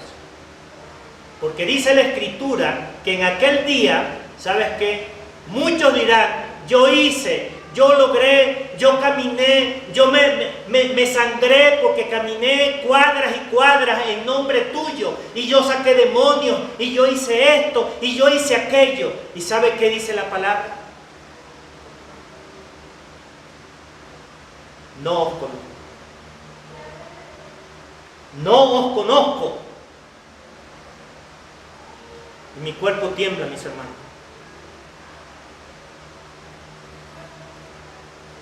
Porque dice la Escritura que en aquel día, ¿sabes qué? Muchos dirán, yo hice, yo logré, yo caminé, yo me sangré porque caminé cuadras y cuadras en nombre tuyo. Y yo saqué demonios, y yo hice esto, y yo hice aquello. ¿Y sabe qué dice la palabra? No os conozco. No os conozco. Y mi cuerpo tiembla, mis hermanos.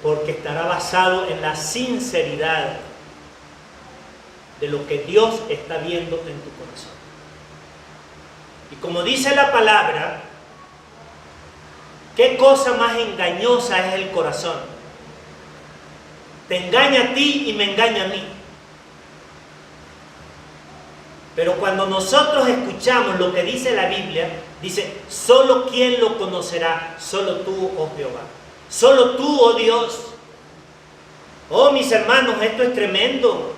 Porque estará basado en la sinceridad de lo que Dios está viendo en tu corazón. Y como dice la palabra, ¿qué cosa más engañosa es el corazón? Te engaña a ti y me engaña a mí. Pero cuando nosotros escuchamos lo que dice la Biblia, dice, solo quien lo conocerá, solo tú, oh Jehová. Solo tú, oh Dios. Oh, mis hermanos, esto es tremendo.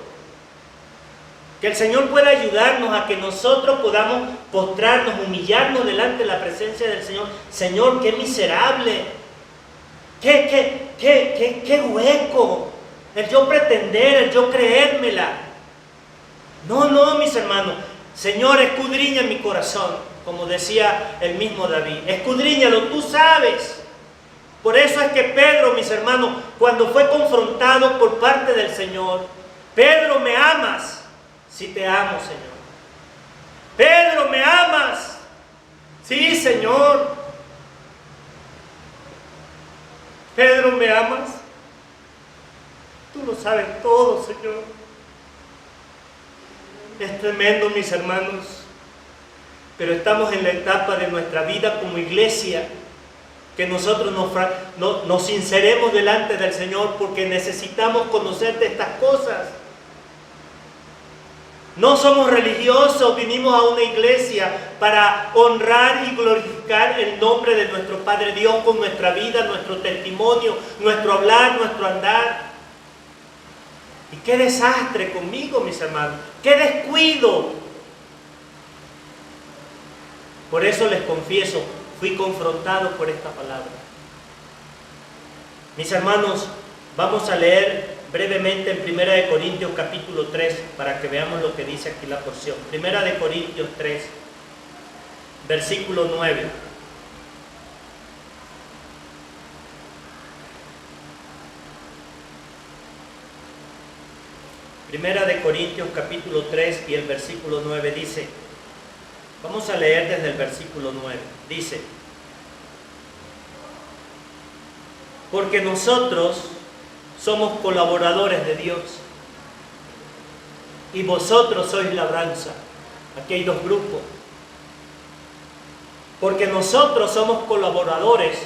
Que el Señor pueda ayudarnos a que nosotros podamos postrarnos, humillarnos delante de la presencia del Señor. Señor, qué miserable. Qué hueco. El yo pretender, el yo creérmela. No, mis hermanos. Señor, escudriña mi corazón. Como decía el mismo David. Escudriñalo, tú sabes. Por eso es que Pedro, mis hermanos, cuando fue confrontado por parte del Señor, Pedro, ¿me amas? Sí te amo, Señor. Pedro, ¿me amas? Sí, Señor. Pedro, ¿me amas? Tú lo sabes todo, Señor. Es tremendo, mis hermanos. Pero estamos en la etapa de nuestra vida como iglesia que nosotros nos sinceremos delante del Señor porque necesitamos conocer de estas cosas. No somos religiosos, vinimos a una iglesia para honrar y glorificar el nombre de nuestro Padre Dios con nuestra vida, nuestro testimonio, nuestro hablar, nuestro andar. Y qué desastre conmigo, mis hermanos, qué descuido. Por eso les confieso, fui confrontado por esta palabra. Mis hermanos, vamos a leer brevemente en 1 Corintios capítulo 3 para que veamos lo que dice aquí la porción. 1 Corintios 3, versículo 9. Primera de Corintios capítulo 3 y el versículo 9 dice, vamos a leer desde el versículo 9, dice, porque nosotros somos colaboradores de Dios y vosotros sois labranza. Aquí hay dos grupos. Porque nosotros somos colaboradores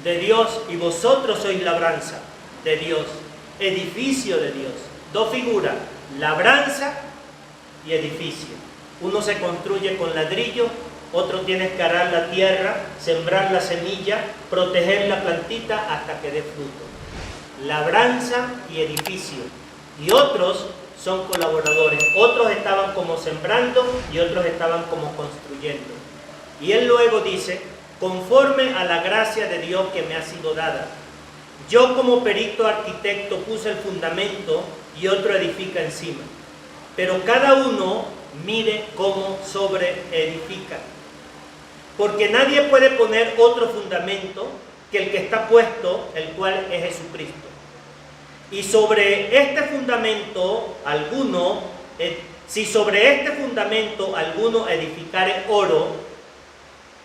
de Dios y vosotros sois labranza de Dios, edificio de Dios. Dos figuras, labranza y edificio. Uno se construye con ladrillo, otro tiene que arar la tierra, sembrar la semilla, proteger la plantita hasta que dé fruto. Labranza y edificio. Y otros son colaboradores. Otros estaban como sembrando y otros estaban como construyendo. Y él luego dice, conforme a la gracia de Dios que me ha sido dada. Yo como perito arquitecto puse el fundamento y otro edifica encima. Pero cada uno mire cómo sobreedifica. Porque nadie puede poner otro fundamento que el que está puesto, el cual es Jesucristo. Y sobre este fundamento si sobre este fundamento alguno edificare oro,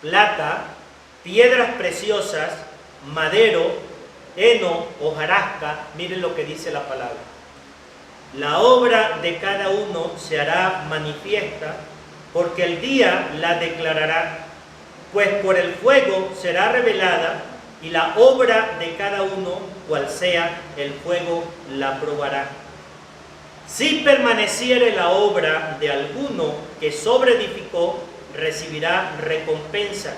plata, piedras preciosas, madero, heno, hojarasca, miren lo que dice la palabra. La obra de cada uno se hará manifiesta, porque el día la declarará, pues por el fuego será revelada, y la obra de cada uno, cual sea, el fuego la probará. Si permaneciere la obra de alguno que sobreedificó, recibirá recompensa.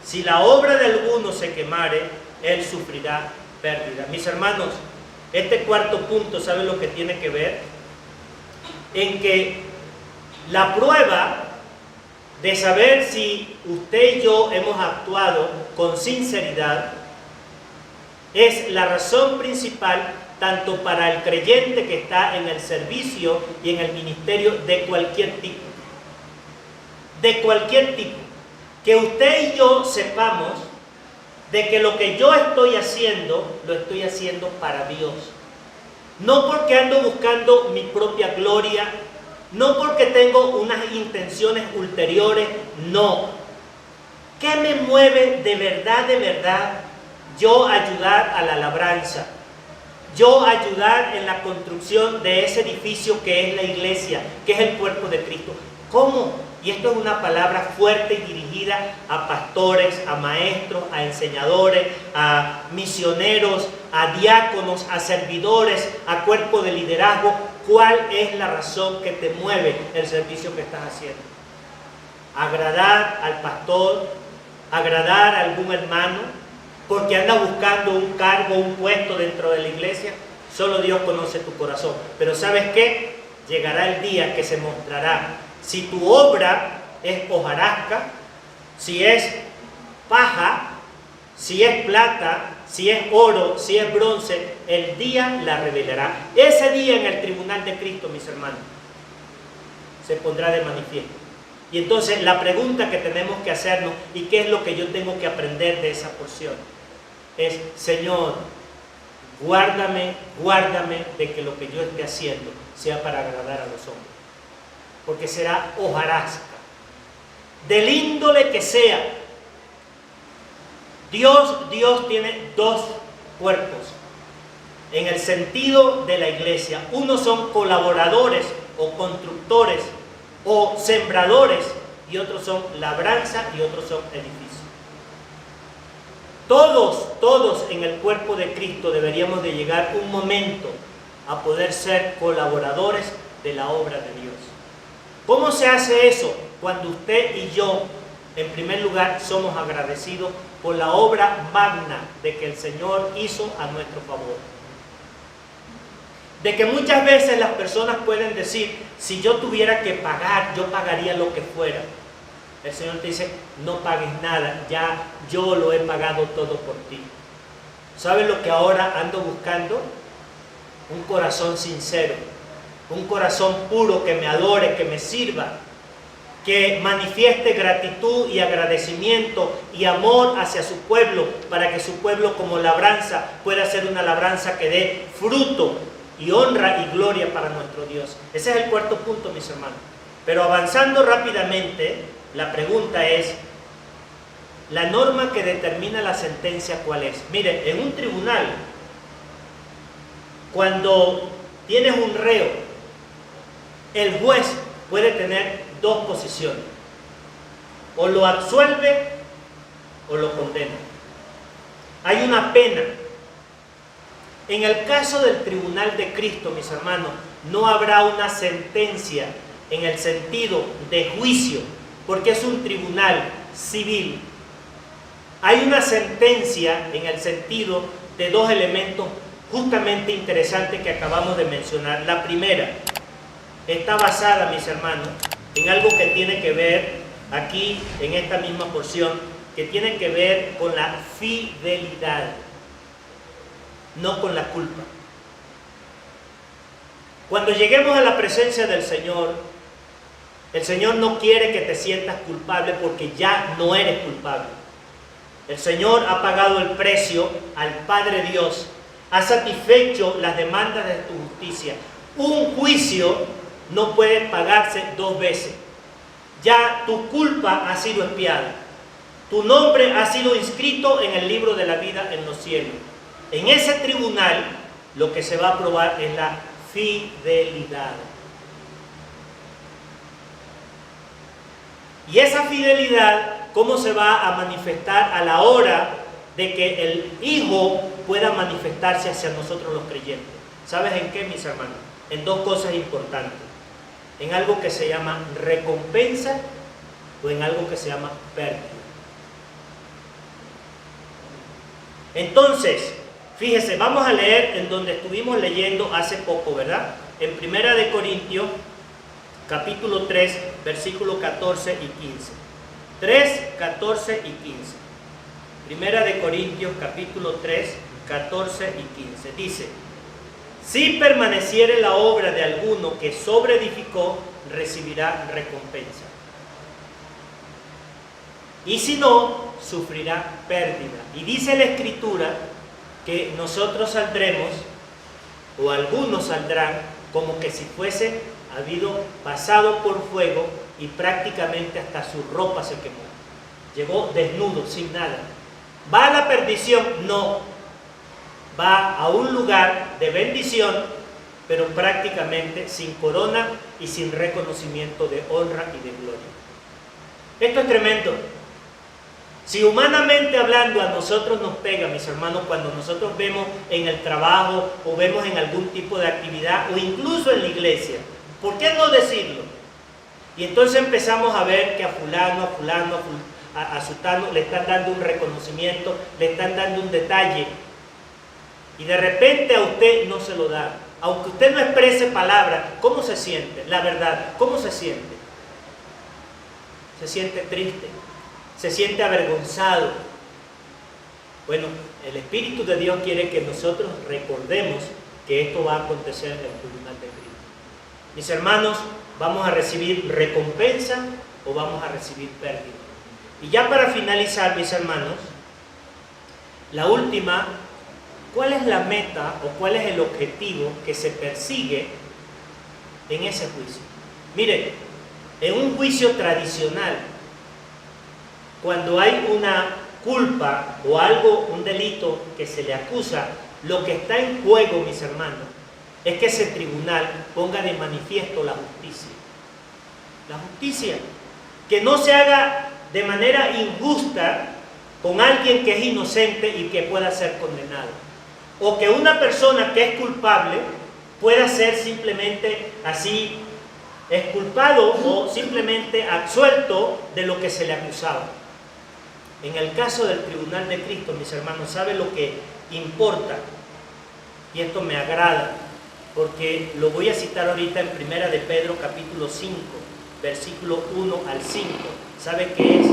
Si la obra de alguno se quemare, él sufrirá pérdida. Mis hermanos, este cuarto punto, ¿saben lo que tiene que ver? En que la prueba de saber si usted y yo hemos actuado con sinceridad es la razón principal tanto para el creyente que está en el servicio y en el ministerio de cualquier tipo. De cualquier tipo. Que usted y yo sepamos de que lo que yo estoy haciendo, lo estoy haciendo para Dios. No porque ando buscando mi propia gloria, no porque tengo unas intenciones ulteriores, no. ¿Qué me mueve de verdad, yo ayudar a la labranza? Yo ayudar en la construcción de ese edificio que es la iglesia, que es el cuerpo de Cristo. ¿Cómo? Y esto es una palabra fuerte y dirigida a pastores, a maestros, a enseñadores, a misioneros, a diáconos, a servidores, a cuerpo de liderazgo. ¿Cuál es la razón que te mueve el servicio que estás haciendo? ¿Agradar al pastor? ¿Agradar a algún hermano? ¿Porque anda buscando un cargo, un puesto dentro de la iglesia? Solo Dios conoce tu corazón. Pero ¿sabes qué? Llegará el día que se mostrará si tu obra es hojarasca, si es paja, si es plata, si es oro, si es bronce. El día la revelará. Ese día en el tribunal de Cristo, mis hermanos, se pondrá de manifiesto. Y entonces la pregunta que tenemos que hacernos, y qué es lo que yo tengo que aprender de esa porción, es: Señor, guárdame de que lo que yo esté haciendo sea para agradar a los hombres. Porque será hojarasca, del índole que sea. Dios tiene dos cuerpos en el sentido de la iglesia. Unos son colaboradores o constructores o sembradores, y otros son labranza y otros son edificios. Todos en el cuerpo de Cristo deberíamos de llegar un momento a poder ser colaboradores de la obra de Dios. ¿Cómo se hace eso? Cuando usted y yo, en primer lugar, somos agradecidos por la obra magna de que el Señor hizo a nuestro favor. De que muchas veces las personas pueden decir: si yo tuviera que pagar, yo pagaría lo que fuera. El Señor te dice: no pagues nada, ya yo lo he pagado todo por ti. ¿Sabes lo que ahora ando buscando? Un corazón sincero, un corazón puro que me adore, que me sirva, que manifieste gratitud y agradecimiento y amor hacia su pueblo, para que su pueblo como labranza pueda ser una labranza que dé fruto y honra y gloria para nuestro Dios. Ese es el cuarto punto, mis hermanos. Pero avanzando rápidamente, la pregunta es, ¿la norma que determina la sentencia cuál es? Mire, en un tribunal, cuando tienes un reo, el juez puede tener dos posiciones: o lo absuelve o lo condena. Hay una pena. En el caso del tribunal de Cristo, mis hermanos, no habrá una sentencia en el sentido de juicio, porque es un tribunal civil. Hay una sentencia en el sentido de dos elementos justamente interesantes que acabamos de mencionar. La primera está basada, mis hermanos, en algo que tiene que ver aquí, en esta misma porción, que tiene que ver con la fidelidad, no con la culpa. Cuando lleguemos a la presencia del Señor, el Señor no quiere que te sientas culpable porque ya no eres culpable. El Señor ha pagado el precio al Padre Dios, ha satisfecho las demandas de tu justicia. Un juicio no puede pagarse dos veces. Ya tu culpa ha sido expiada. Tu nombre ha sido inscrito en el libro de la vida en los cielos. En ese tribunal lo que se va a probar es la fidelidad. Y esa fidelidad, ¿cómo se va a manifestar a la hora de que el Hijo pueda manifestarse hacia nosotros los creyentes? ¿Sabes en qué, mis hermanos? En dos cosas importantes. En algo que se llama recompensa o en algo que se llama pérdida. Entonces, fíjese, vamos a leer en donde estuvimos leyendo hace poco, ¿verdad? En 1 de Corintios, capítulo 3, versículos 14 y 15. 3, 14 y 15. 1 de Corintios, capítulo 3, 14 y 15. Dice: si permaneciere la obra de alguno que sobreedificó, recibirá recompensa. Y si no, sufrirá pérdida. Y dice la Escritura que nosotros saldremos, o algunos saldrán, como que si fuese habido pasado por fuego, y prácticamente hasta su ropa se quemó. Llegó desnudo, sin nada. ¿Va a la perdición? No. Va a un lugar de bendición, pero prácticamente sin corona y sin reconocimiento de honra y de gloria. Esto es tremendo. Si humanamente hablando a nosotros nos pega, mis hermanos, cuando nosotros vemos en el trabajo o vemos en algún tipo de actividad o incluso en la iglesia, ¿por qué no decirlo? Y entonces empezamos a ver que a fulano, a sutano le están dando un reconocimiento, le están dando un detalle, y de repente a usted no se lo da. Aunque usted no exprese palabras, ¿cómo se siente? La verdad, ¿cómo se siente? Se siente triste, se siente avergonzado. Bueno, el Espíritu de Dios quiere que nosotros recordemos que esto va a acontecer en el tribunal de Cristo. Mis hermanos, ¿vamos a recibir recompensa o vamos a recibir pérdida? Y ya para finalizar, mis hermanos, la última, ¿cuál es la meta o cuál es el objetivo que se persigue en ese juicio? Mire, en un juicio tradicional, cuando hay una culpa o algo, un delito que se le acusa, lo que está en juego, mis hermanos, es que ese tribunal ponga de manifiesto la justicia. La justicia. Que no se haga de manera injusta con alguien que es inocente y que pueda ser condenado. O que una persona que es culpable pueda ser simplemente así exculpado o simplemente absuelto de lo que se le acusaba. En el caso del tribunal de Cristo, mis hermanos, ¿sabe lo que importa? Y esto me agrada, porque lo voy a citar ahorita en 1 de Pedro capítulo 5, versículo 1 al 5. ¿Sabe qué es?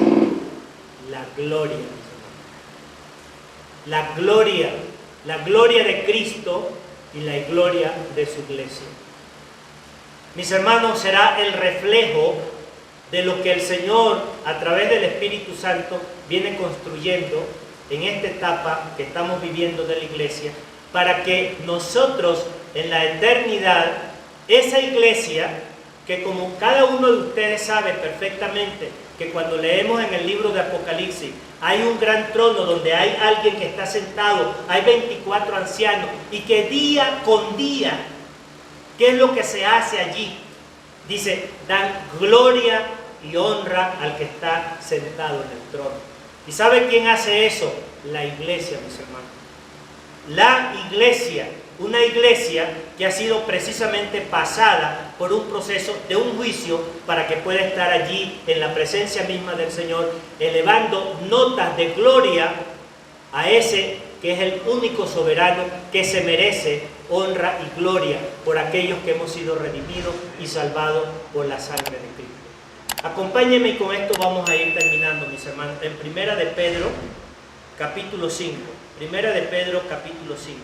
La gloria. La gloria de Cristo y la gloria de su iglesia. Mis hermanos, será el reflejo de lo que el Señor, a través del Espíritu Santo, viene construyendo en esta etapa que estamos viviendo de la iglesia, para que nosotros en la eternidad, esa iglesia que, como cada uno de ustedes sabe perfectamente, que cuando leemos en el libro de Apocalipsis hay un gran trono donde hay alguien que está sentado, hay 24 ancianos, y que día con día, ¿qué es lo que se hace allí? Dice, dan gloria y honra al que está sentado en el trono. ¿Y sabe quién hace eso? La iglesia, mis hermanos. La iglesia, una iglesia que ha sido precisamente pasada por un proceso de un juicio para que pueda estar allí en la presencia misma del Señor, elevando notas de gloria a ese que es el único soberano que se merece honra y gloria por aquellos que hemos sido redimidos y salvados por la sangre de Cristo. Acompáñenme y con esto vamos a ir terminando, mis hermanos, en Primera de Pedro, capítulo 5. Primera de Pedro, capítulo 5.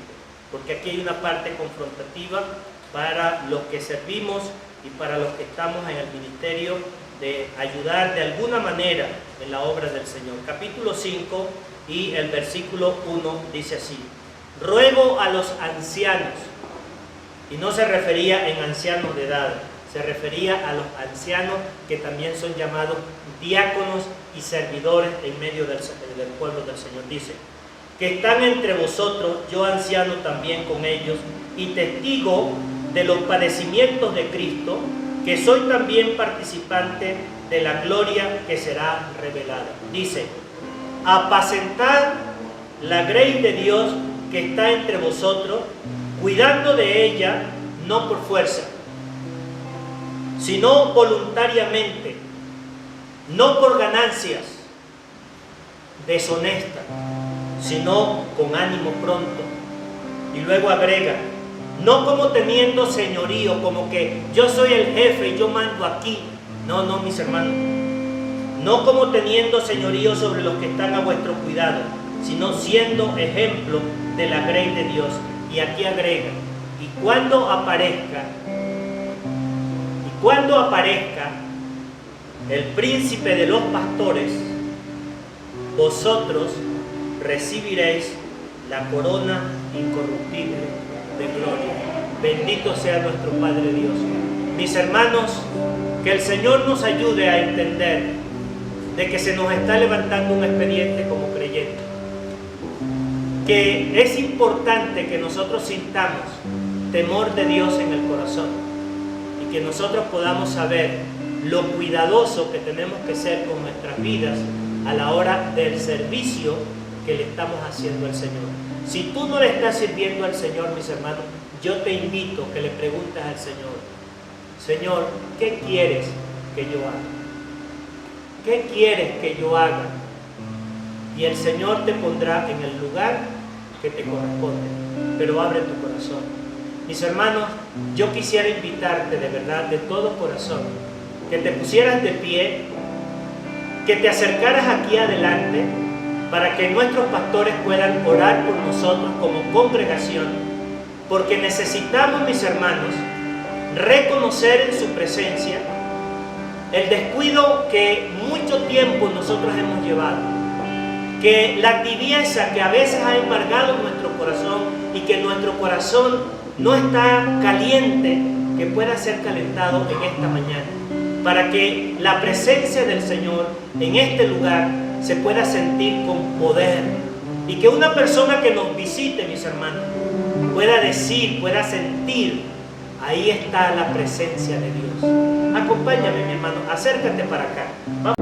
Porque aquí hay una parte confrontativa para los que servimos y para los que estamos en el ministerio de ayudar de alguna manera en la obra del Señor. Capítulo 5 y el versículo 1 dice así: ruego a los ancianos, y no se refería en ancianos de edad, se refería a los ancianos que también son llamados diáconos y servidores en medio del pueblo del Señor. Dice, que están entre vosotros, yo anciano también con ellos, y testigo de los padecimientos de Cristo, que soy también participante de la gloria que será revelada. Dice, apacentad la grey de Dios que está entre vosotros, cuidando de ella, no por fuerza, sino voluntariamente, no por ganancias deshonestas, sino con ánimo pronto. Y luego agrega, no como teniendo señorío, como que yo soy el jefe y yo mando aquí. No, no, mis hermanos. No como teniendo señorío sobre los que están a vuestro cuidado, sino siendo ejemplo de la grey de Dios. Y aquí agrega, y cuando aparezca el príncipe de los pastores, vosotros recibiréis la corona incorruptible de gloria. Bendito sea nuestro Padre Dios. Mis hermanos, que el Señor nos ayude a entender de que se nos está levantando un expediente como creyentes, que es importante que nosotros sintamos temor de Dios en el corazón y que nosotros podamos saber lo cuidadoso que tenemos que ser con nuestras vidas a la hora del servicio que le estamos haciendo al Señor. Si tú no le estás sirviendo al Señor, mis hermanos, yo te invito a que le preguntes al Señor, Señor, ¿qué quieres que yo haga? ¿Qué quieres que yo haga? Y el Señor te pondrá en el lugar que te corresponde, pero abre tu corazón. Mis hermanos, yo quisiera invitarte de verdad, de todo corazón, que te pusieras de pie, que te acercaras aquí adelante, para que nuestros pastores puedan orar por nosotros como congregación, porque necesitamos, mis hermanos, reconocer en su presencia el descuido que mucho tiempo nosotros hemos llevado, que la tibieza que a veces ha embargado nuestro corazón y que nuestro corazón no está caliente, que pueda ser calentado en esta mañana, para que la presencia del Señor en este lugar se pueda sentir con poder y que una persona que nos visite, mis hermanos, pueda decir, pueda sentir, ahí está la presencia de Dios. Acompáñame, mi hermano, acércate para acá. Vamos.